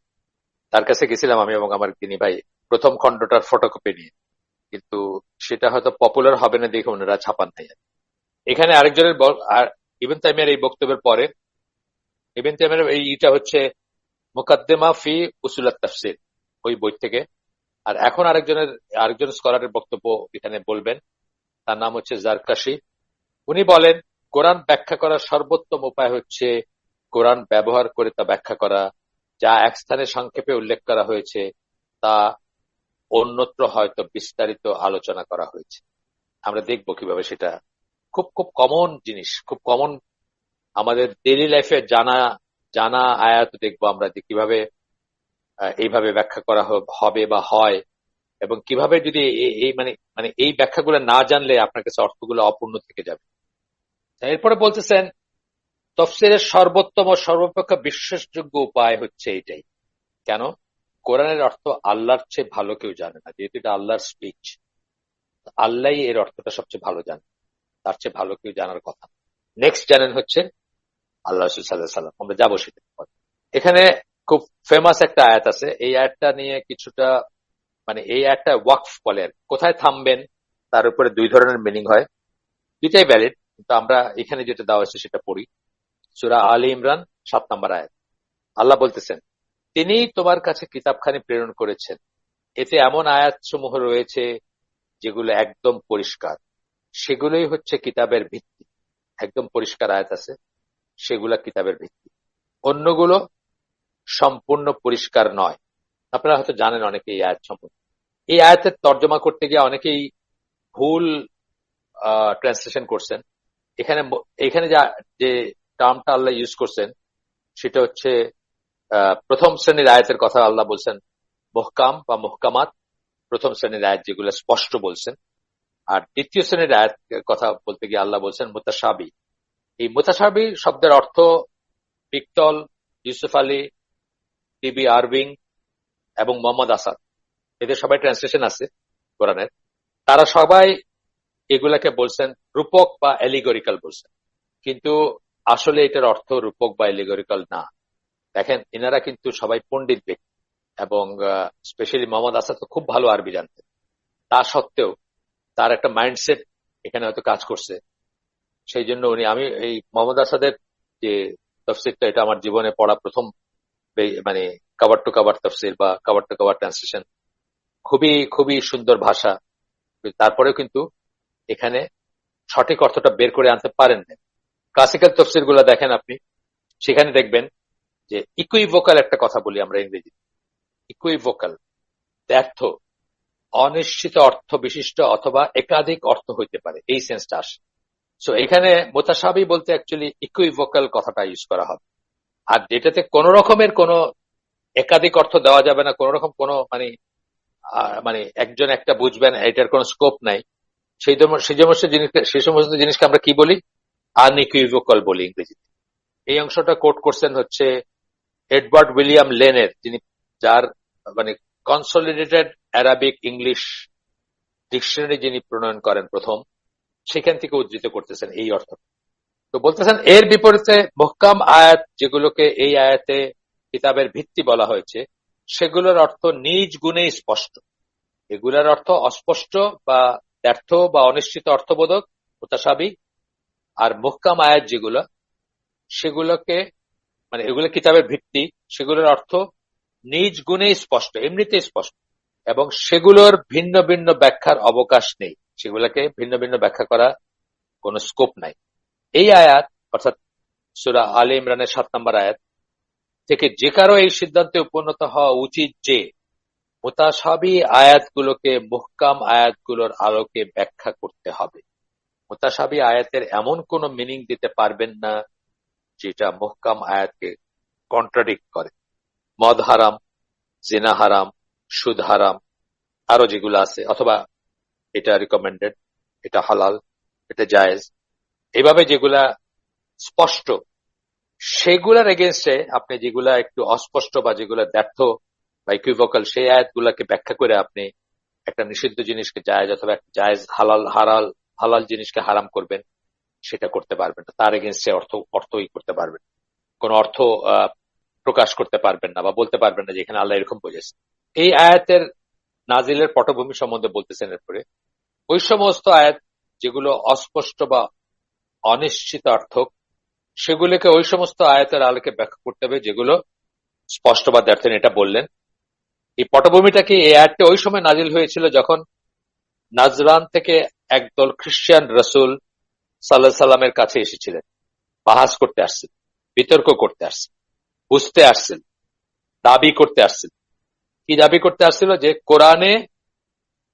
তার কাছে গেছিলাম আমি এবং আমার তিনি ভাই, প্রথম খণ্ডটার ফটোকপি নিয়ে। কিন্তু সেটা হয়তো পপুলার হবে না দেখে ওনারা ছাপান নাই। এখানে আরেকজনের আর ইবন তাইমিয়ার এই বক্তব্যের পরে ইবন তাইমিয়ার এইটা হচ্ছে মুকাদ্দিমা ফি উসুলাত তাফসির, ওই বই থেকে। আর এখন আরেকজন স্কলারের বক্তব্য এখানে বলবেন, তার নাম হচ্ছে জারকাশি। উনি বলেন, কোরআন ব্যাখ্যা করার সর্বোত্তম উপায় হচ্ছে কোরআন ব্যবহার করে তা ব্যাখ্যা করা। যা এক স্থানে সংক্ষেপে উল্লেখ করা হয়েছে তা অন্যত্র হয়তো বিস্তারিত আলোচনা করা হয়েছে। আমরা দেখব কিভাবে সেটা খুব খুব কমন জিনিস, খুব কমন আমাদের ডেইলি লাইফে জানা জানা আয়াত দেখবো আমরা যে কিভাবে এইভাবে ব্যাখ্যা করা হবে বা হয়, এবং কিভাবে যদি এই মানে মানে এই ব্যাখ্যাগুলো না জানলে আপনার কাছে অর্থগুলো অপূর্ণ থেকে যাবে। এরপরে বলতেছেন, তফসিরের সর্বোত্তম ও সর্বাপেক্ষা বিশ্বাসযোগ্য উপায় হচ্ছে এটাই। কেন? কোরআনের অর্থ আল্লাহর চেয়ে ভালো কেউ জানে না, যেহেতু এটা আল্লাহর স্পিচ। আল্লাহ এর অর্থটা সবচেয়ে ভালো জানে, তার চেয়ে ভালো কেউ জানার কথা। নেক্সট জানেন হচ্ছে আল্লাহ রাসূল সাল্লাল্লাহু আলাইহি ওয়াসাল্লাম। আমরা যাবো সেটা। এখানে খুব ফেমাস একটা আয়াত আছে, এই আয়াতটা নিয়ে কিছুটা মানে এই আয়াতটা ওয়াকফ বলে। কোথায় থামবেন তার উপরে দুই ধরনের মিনিং হয়, দুইটাই ভ্যালিড, কিন্তু আমরা এখানে যেটা দেওয়া হয়েছে সেটা পড়ি। সূরা আলী ইমরান 7 নম্বর আয়াত। আল্লাহ বলতেছেন, তিনি তোমার কাছে কিতাবখানি প্রেরণ করেছেন, এতে এমন আয়াত সমূহ রয়েছে যেগুলো একদম পরিষ্কার, সেগুলোই হচ্ছে কিতাবের ভিত্তি। একদম পরিষ্কার আয়াত আছে, সেগুলা কিতাবের ভিত্তি। অন্যগুলো সম্পূর্ণ পরিষ্কার নয়। আপনারা হয়তো জানেন অনেকে এই আয়াত সম্পর্কে। এই আয়াতের তর্জমা করতে গিয়ে অনেকেই ভুল ট্রান্সলেশন করছেন। এখানে এখানে যে টার্মটা আল্লাহ ইউজ করছেন সেটা হচ্ছে প্রথম শ্রেণীর আয়াতের কথা আল্লাহ বলছেন মুহকাম বা মুহকামাত, প্রথম শ্রেণীর আয়াত যেগুলো স্পষ্ট বলছেন। আর দ্বিতীয় শ্রেণীর আয়াত কথা বলতে গিয়ে আল্লাহ বলছেন মুতাশাবি। এই মুতাশাবি শব্দের অর্থ পিক্তল, ইউসুফ আলী, টিবি আরবিং এবং মোহাম্মদ আসাদ, এদের সবাই ট্রান্সলেশন আছে কোরআনের। তারা সবাই এগুলাকে বলছেন রূপক বা এলিগরিক্যাল বলছেন, কিন্তু আসলে এটার অর্থ রূপক বা এলিগরিক্যাল না। দেখেন, এনারা কিন্তু সবাই পণ্ডিত ব্যক্তি এবং স্পেশালি মোহাম্মদ আসাদ তো খুব ভালো আরবি জানতেন। তা সত্ত্বেও তার একটা মাইন্ডসেট এখানে হয়তো কাজ করছে, সেই জন্য আমি এই মোহাম্মদ আসাদের যে তফসিরটা, এটা আমার জীবনে পড়া প্রথম মানে কভার টু কভার তফসির বা কভার টু কভার ট্রান্সলেশন। খুবই খুবই সুন্দর ভাষা, তারপরেও কিন্তু এখানে সঠিক অর্থটা বের করে আনতে পারেন না। ক্লাসিক্যাল তফসির গুলা দেখেন আপনি, সেখানে দেখবেন যে ইকুইভোকাল একটা কথা বলি আমরা ইংরেজি, ইকুইভোকাল ব্যর্থ, অনিশ্চিত অর্থ বিশিষ্ট অথবা একাধিক অর্থ হইতে পারে, এই সেন্সটা আসে। সো এখানে মুতাশাবি বলতে অ্যাকচুয়ালি ইকুইভোকাল কথাটা ইউজ করা হবে। আর যেটাতে কোন রকমের কোন একাধিক অর্থ দেওয়া যাবে না, কোন রকম কোন মানে মানে একজন একটা বুঝবেন এটার কোন স্কোপ নাই, সেই সমস্ত জিনিসকে আমরা কি বলি? আনইকুইভোকাল বলি ইংরেজিতে। এই অংশটা কোট করছেন হচ্ছে এডওয়ার্ড উইলিয়াম লেনের, যার মানে কনসলিডেটেড অ্যারাবিক ইংলিশ ডিকশনারি যিনি প্রণয়ন করেন প্রথম, সেখান থেকে উদ্ধৃত করতেছেন এই অর্থ। তো বলতেছেন এর বিপরীতে মুহকাম আয়াত, যেগুলোকে এই আয়াতে কিতাবের ভিত্তি বলা হয়েছে, সেগুলোর অর্থ নিজ গুণেই স্পষ্ট। এগুলোর অর্থ অস্পষ্ট বা ব্যর্থ বা অনিশ্চিত অর্থবোধক মুতাশাবি। আর মুহকাম আয়াত যেগুলো, সেগুলোকে মানে এগুলো কিতাবের ভিত্তি, সেগুলোর অর্থ নিজ গুণেই স্পষ্ট, এমনিতেই স্পষ্ট, এবং সেগুলোর ভিন্ন ভিন্ন ব্যাখ্যার অবকাশ নেই, সেগুলোকে ভিন্ন ভিন্ন ব্যাখ্যা করা কোন স্কোপ নাই। এই আয়াত অর্থাৎ সূরা আলে ইমরানের 7 নম্বর আয়াত থেকে যে কারো এই সিদ্ধান্তে উপনীত হওয়া উচিত যে মুতাশাবি আয়াতগুলোকে মুহকাম আয়াতগুলোর আলোকে ব্যাখ্যা করতে হবে। মুতাশাবি আয়াতের এমন কোন মিনিং দিতে পারবেন না যেটা মুহকাম আয়াতকে কন্ট্রাডিক্ট করে। মদ হারাম, জিনা হারাম, সুদ হারাম, আরো যেগুলো আছে, অথবা এটা রিকমেন্ডেড, এটা হালাল, এটা জায়েজ, এইভাবে যেগুলা স্পষ্ট, সেগুলার এগেনস্টে আপনি যেগুলা একটু অস্পষ্ট বা যেগুলা ব্যর্থ বা ইকুইভোকাল, সেই আয়াতগুলাকে ব্যাখ্যা করে আপনি একটা নিষিদ্ধ জিনিসকে জায়েজ অথবা একটা জায়েজ হালাল জিনিসকে হারাম করবেন, সেটা করতে পারবেন না। তার এগেনস্টে অর্থই করতে পারবেন, কোন অর্থ প্রকাশ করতে পারবেন না বা বলতে পারবেন না যে এখানে আল্লাহ এরকম বোঝাচ্ছে। এই আয়াতের নাজিলের পটভূমি সম্বন্ধে বলতেছেন এরপরে, ওই সমস্ত আয়াত যেগুলো অস্পষ্ট বা অনিশ্চিত অর্থক, সেগুলোকে ওই সমস্ত আয়াতের আলোকে ব্যাখ্যা করতে হবে যেগুলো স্পষ্ট বা দ্ব্যর্থহীন। এটা বললেন। এই পটভূমিটা কি, এই আয়াতটা ওই সময় নাজিল হয়েছিল যখন নাজরান থেকে একদল খ্রিস্টান রাসূল সাল্লাল্লাহু সাল্লামের কাছে এসেছিলেন, বাহাস করতে আসছেন, বিতর্ক করতে আসছেন, বুঝতে আসছেন, দাবি করতে আসছেন। কি দাবি করতে আসছিল? যে কোরআনে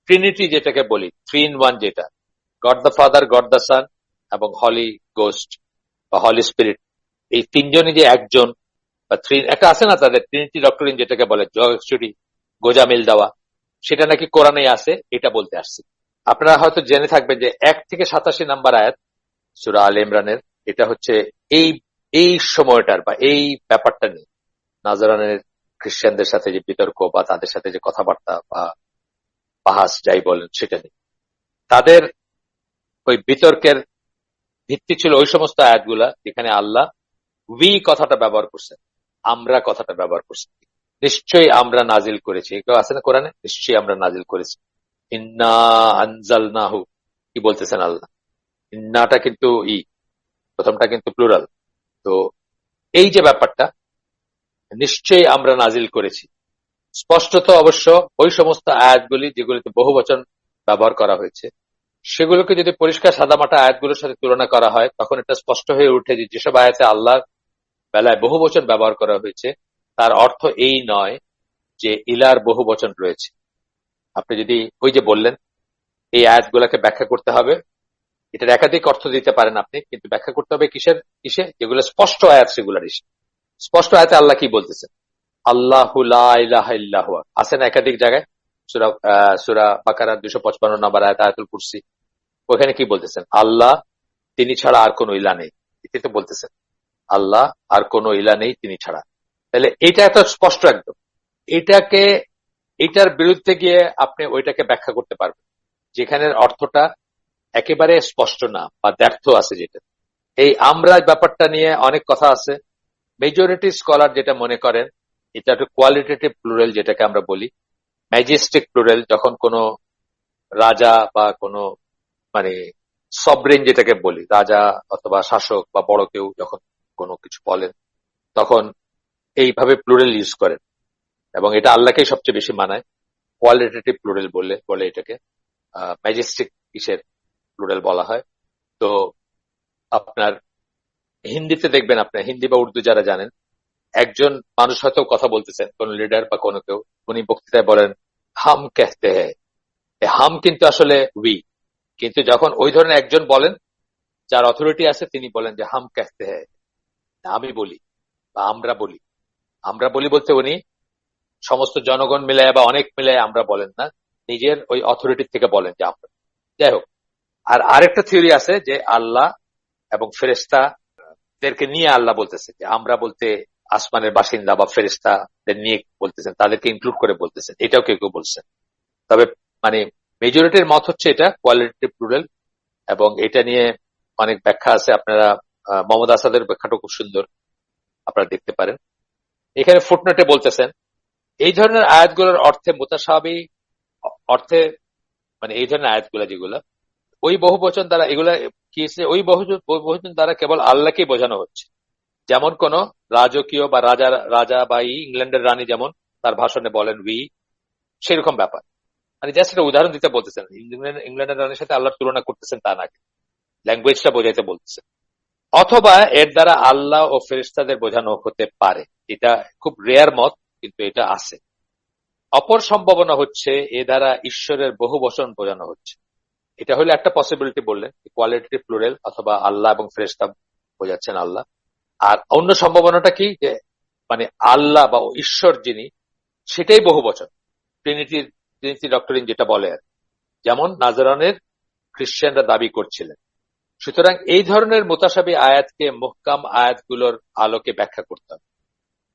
ট্রিনিটি যেটাকে বলি, 3 in 1, যেটা god the father, god the sun এবং হলি গোস্ট বা হলি স্পিরিট, এই তিনজনই যে একজন বা একটা আছে না তাদের ট্রিনিটি ডক্টরিন যেটাকে বলে, গোজামিল দেওয়া, সেটা নাকি কোরআনে আছে, এটা বলতে আসছে। আপনারা হয়তো জেনে থাকবেন যে 1 থেকে 87 নম্বর আয়াত সূরা আলে ইমরানের, এটা হচ্ছে এই এই সময়টার বা এই ব্যাপারটা নিয়ে, নাজরানের খ্রিস্টানদের সাথে যে বিতর্ক বা তাদের সাথে যে কথাবার্তা বা বাহাস যাই বলেন সেটা নিয়ে। তাদের ওই বিতর্কের ভিত্তি ছিল ওই সমস্ত আয়াতগুলা যেখানে আল্লাহ উই কথাটা ব্যবহার করছেন, আমরা কথাটা ব্যবহার করছেন। নিশ্চয়ই আমরা নাজিল করেছি, কেউ আছে না কোরআনে, নিশ্চয়ই আমরা নাজিল করেছি। ইন্না আনজালনাহু, কি বলতেছেন আল্লাহ? ইন্নাটা কিন্তু প্রথমটা কিন্তু প্লুরাল। তো এই যে ব্যাপারটা, নিশ্চয়ই আমরা নাজিল করেছি, স্পষ্টত অবশ্য ওই সমস্ত আয়াতগুলি যেগুলিতে বহু বচন ব্যবহার করা হয়েছে, সেগুলোকে যদি পরিষ্কার সাদামাটা আয়াতগুলোর সাথে তুলনা করা হয়, তখন এটা স্পষ্ট হয়ে উঠে যে যেসব আয়াতে আল্লাহর বেলায় বহু বচন ব্যবহার করা হয়েছে, তার অর্থ এই নয় যে ইলার বহু বচন রয়েছে। আপনি যদি ওই যে বললেন এই আয়াতগুলোকে ব্যাখ্যা করতে হবে, এটার একাধিক অর্থ দিতে পারেন আপনি, কিন্তু ব্যাখ্যা করতে হবে কিসে, যেগুলো স্পষ্ট আয়াত সেগুলার স্পষ্ট আয়াতে আল্লাহ কি বলতেছেন। আল্লাহু লা ইলাহা ইল্লা হুয়া আছে না একাধিক জায়গায়, সূরা বাকারার 255 নম্বর আয়াত, আয়াতুল কুরসি, ওখানে কি বলতেছেন? আল্লাহ, তিনি ছাড়া আর কোনো ইলা নেই, এটি তো বলতেছেন আল্লাহ আর কোনো ইলা নেই তিনি ছাড়া। তাহলে এটা এত স্পষ্ট একদম, এটার বিরুদ্ধে গিয়ে আপনি ওইটাকে ব্যাখ্যা করতে পারবেন যেখানের অর্থটা একেবারে স্পষ্ট না বা ব্যর্থ আছে। যেটা এই আমরা ব্যাপারটা নিয়ে অনেক কথা আছে। মেজরিটি স্কলার যেটা মনে করেন, এটা একটা কোয়ালিটেটিভ প্লুরাল যেটাকে আমরা বলি, ম্যাজেস্টিক প্লুরাল। যখন কোনো রাজা বা কোনো মানে সবরেন যেটাকে বলি, রাজা অথবা শাসক বা বড় কেউ যখন কোনো কিছু বলেন, তখন এইভাবে প্লুরাল ইউজ করেন, এবং এটা আল্লাহকেই সবচেয়ে বেশি মানায়। কোয়ালিটেটিভ প্লুরাল বলে এটাকে, ম্যাজেস্টিক কিসের প্লুরাল বলা হয়। তো আপনার হিন্দিতে দেখবেন, আপনার হিন্দি বা উর্দু যারা জানেন, একজন মানুষ হয়তো কথা বলতেছেন, কোন লিডার বা কোনো কেউ, উনি বক্তৃতায় বলেন হাম কেহতে হ্যায়, হাম কিন্তু আসলে উই। কিন্তু যখন ওই ধরনের একজন বলেন যার অথরিটি আছে, তিনি বলেন যে হাম কেহতে হ্যায়, আমি বলি বা আমরা বলি। আমরা বলি বলতে উনি সমস্ত জনগণ মিলায় বা অনেক মিলায় আমরা বলেন না, নিজের ওই অথরিটি থেকে বলেন যে আমরা। যাই হোক, আর আরেকটা থিওরি আছে যে আল্লাহ এবং ফেরেশতাদেরকে নিয়ে আল্লাহ বলতেছে, যে আমরা বলতে আসমানের বাসিন্দা বা ফেরেশতাদের নিয়ে বলতেছেন, তাদেরকে ইনক্লুড করে বলতেছেন, এটাও কেউ কেউ বলছেন। তবে মানে মেজরিটির মত হচ্ছে এটা কোয়ালিটেটিভ প্লুরাল, এবং এটা নিয়ে অনেক ব্যাখ্যা আছে। আপনারা মোহাম্মদ আসাদের ব্যাখ্যাটা খুব সুন্দর, আপনারা দেখতে পারেন। এখানে ফুটনোটে বলতেছেন এই ধরনের আয়াতগুলোর অর্থে মুতাশাবি অর্থে, মানে এই ধরনের আয়াতগুলো যেগুলো ওই বহুবচন দ্বারা, এগুলা কি ওই বহুবচন দ্বারা কেবল আল্লাহকেই বোঝানো হচ্ছে। যেমন কোন রাজকীয় বা রাজা বা ইংল্যান্ডের রানী যেমন তার ভাষণে বলেন উই, সেরকম ব্যাপার। মানে জাস্ট একটা উদাহরণ দিতে বলতেছেন, ইংল্যান্ডের রানীর সাথে আল্লাহর তুলনা করতেছেন তা না, ল্যাঙ্গুয়েজটা বোঝাইতে বলতেছেন। অথবা এর দ্বারা আল্লাহ ও ফেরেশতাদের বোঝানো হতে পারে, এটা খুব রেয়ার মত, কিন্তু এটা আছে। অপর সম্ভাবনা হচ্ছে এ দ্বারা ঈশ্বরের বহু বচন বোঝানো হচ্ছে। এটা হলো একটা পসিবিলিটি, বললেন কোয়ালিটেটিভ প্লুরাল, অথবা আল্লাহ এবং ফেরেশতা বোঝাচ্ছেন আল্লাহ। আর অন্য সম্ভাবনাটা কি, যে মানে আল্লাহ বা ঈশ্বর যিনি, সেটাই বহু বচন, ট্রিনিটি ডক্টরিন যেটা বলে, যেমন নাজরানের খ্রিস্টানরা দাবি করছিলেন। সুতরাং এই ধরনের মুতাশাবি আয়াতকে মুহকাম আয়াতগুলোর আলোকে ব্যাখ্যা করতে হবে।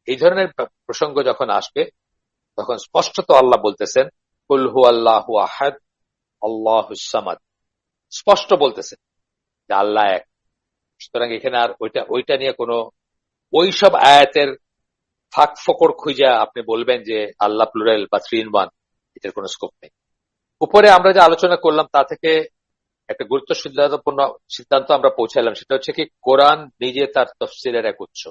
এই ধরনের প্রসঙ্গ যখন আসবে, তখন স্পষ্টত আল্লাহ বলতেছেন কুল হুয়াল্লাহু আহাদ আল্লাহুস সামাদ, স্পষ্ট বলতেছেন যে আল্লাহ এক। সুতরাং এখানে আর ওইটা নিয়ে কোনো ওইসব আয়াতের ফাঁক ফোকর খুঁজা আপনি বলবেন যে আল্লাহ প্লুরাল বা 3 in 1, এটার কোনো স্কোপ নেই। উপরে আমরা যে আলোচনা করলাম তা থেকে একটা গুরুত্ব সিদ্ধান্ত আমরা পৌঁছালাম, সেটা হচ্ছে কি কোরআন নিজে তার তফসিলের এক উৎস।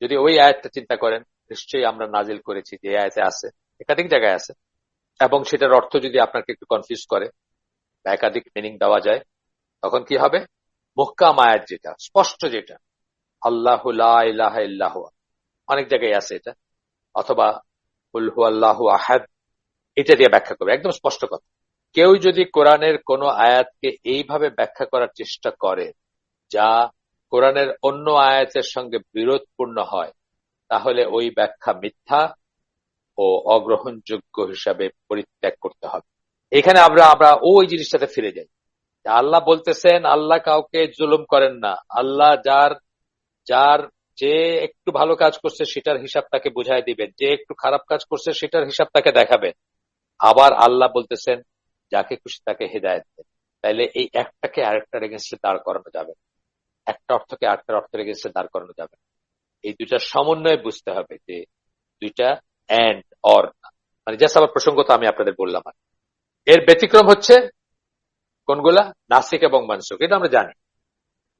যদি ওই আয়াতটা চিন্তা করেন, নিশ্চয়ই আমরা নাজিল করেছি যে আয়াতে আছে, একাধিক জায়গায় আছে, এবং সেটার অর্থ যদি আপনাকে একটু কনফিউজ করে বা একাধিক মিনিং দেওয়া যায়, তখন কি হবে? মুহকাম আয়াত যেটা, স্পষ্ট যেটা, আল্লাহু লা ইলাহা ইল্লাহু, অনেক জায়গায় আছে এটা, অথবা কুল হুয়াল্লাহু আহাদ, এটা দিয়ে ব্যাখ্যা করবে, একদম স্পষ্ট কথা। কেউ যদি কোরআনের কোন আয়াতকে এইভাবে ব্যাখ্যা করার চেষ্টা করে যা কোরআনের অন্য আয়াতের সঙ্গে বিরোধপূর্ণ হয়, তাহলে ওই ব্যাখ্যা মিথ্যা ও অগ্রহণযোগ্য হিসাবে পরিত্যাগ করতে হবে। এখানে আমরা ওই জিনিসটাতে ফিরে যাই। আল্লাহ বলতেছেন আল্লাহ কাউকে জুলুম করেন না, আল্লাহ যার যার যে একটু ভালো কাজ করছে সেটার হিসাব তাকে বুঝাই দিবেন, যে একটু খারাপ কাজ করছে সেটার হিসাব তাকে দেখাবেন। আবার আল্লাহ বলতেছেন যাকে খুশি তাকে হেদায়েত দেন। তাইলে এই একটাকে আরেকটার এগেন্স্টে দাঁড় করানো যাবে, একটা অর্থকে আরেকটার অর্থের এগেন্স্টে দাঁড় করানো যাবে। এই দুইটার সমন্বয় বুঝতে হবে যে দুইটা অ্যান্ড অর না, মানে জাস্ট আবার প্রসঙ্গ তো আমি আপনাদের বললাম। এর ব্যতিক্রম হচ্ছে কোনগুলা? নাসিক এবং মানসুক, এটা আমরা জানি।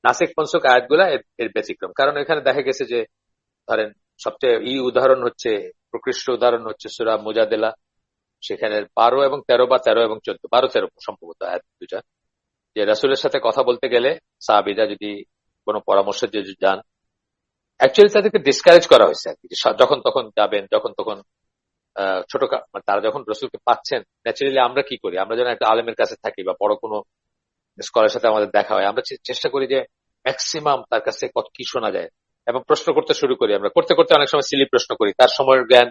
নাসিক মানসুক আয়াতগুলা এর ব্যতিক্রম, কারণ এখানে দেখা গেছে যে ধরেন সবচেয়ে উদাহরণ হচ্ছে, প্রকৃষ্ট উদাহরণ হচ্ছে সূরা মুজাদেলা, সেখানে 12 এবং 13 বা 13 এবং 14, 12-13 সম্ভবত আয়াত দুইটা, যে রাসূলের সাথে কথা বলতে গেলে সাহাবীরা যদি কোনো পরামর্শ দিয়ে যান, অ্যাকচুয়ালি তাদেরকে ডিসকারেজ করা হয়েছে আর কি, যখন তখন যাবেন, যখন তখন ছোট মানে তারা যখন রসুলকে পাচ্ছেন, ন্যাচারালি আমরা কি করি, আমরা যেন একটা আলেমের কাছে থাকি বা বড় কোনো স্কলারের সাথে আমাদের দেখা হয়, আমরা চেষ্টা করি যে ম্যাক্সিমাম তার কাছে কত কি শোনা যায়, এবং প্রশ্ন করতে শুরু করি। আমরা করতে করতে অনেক সময় সিলি প্রশ্ন করি, তার সময়ের জ্ঞান,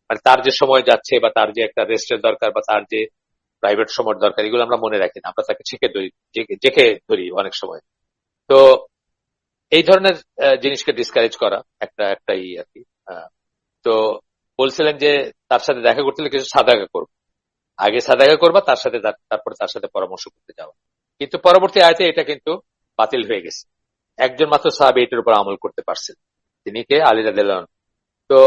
মানে তার যে সময় যাচ্ছে বা তার যে একটা রেস্টের দরকার বা তার যে প্রাইভেট সময়ের দরকার, এগুলো আমরা মনে রাখি না, আমরা তাকে জেকে ধরি অনেক সময়। তো এই ধরনের জিনিসকে ডিসকারেজ করা একটা আর কি। তো বলছিলেন যে তার সাথে দেখা করতে হলে কিছু সাদাকা করবো, আগে সাদাকা করবা, তারপরে তার সাথে পরামর্শ করতে যাওয়া। কিন্তু পরবর্তী আয়াতে এটা কিন্তু বাতিল হয়ে গেছে। একজন মাত্র সাহাবী এটার উপর আমল করতে পারছেন, তিনি কে? আলী রাদিয়াল্লাহু আনহু। তো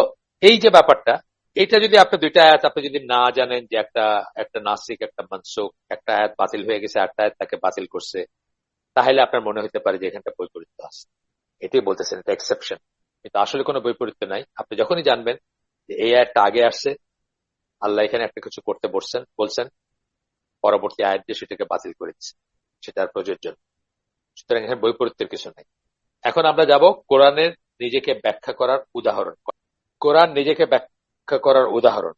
এই যে ব্যাপারটা, এটা যদি আপনি দুইটা আয়াত আপনি যদি না জানেন যে একটা একটা নাসিক একটা মানসুখ, একটা আয়াত বাতিল হয়ে গেছে, একটা আয়াত তাকে বাতিল করছে, তাহলে আপনার মনে হতে পারে যে এখানটা বৈপরীত্য আছে। এটাই বলতেছেন, এটা এক্সেপশন, কিন্তু আসলে কোনো বৈপরীত্য নাই। আপনি যখনই জানবেন যে এই আয়াতটা আগে আসছে, আল্লাহ এখানে একটা কিছু করতে বলছেন, পরবর্তী আয়াত দিয়ে সেটাকে বাতিল করে দিচ্ছে, সেটা আর প্রযোজ্য নয়। সুতরাং এখানে বৈপরীত্যের কিছু নেই। এখন আমরা যাব কোরআনের নিজেকে ব্যাখ্যা করার উদাহরণ। কোরআন নিজেকে ব্যাখ্যা করার উদাহরণ,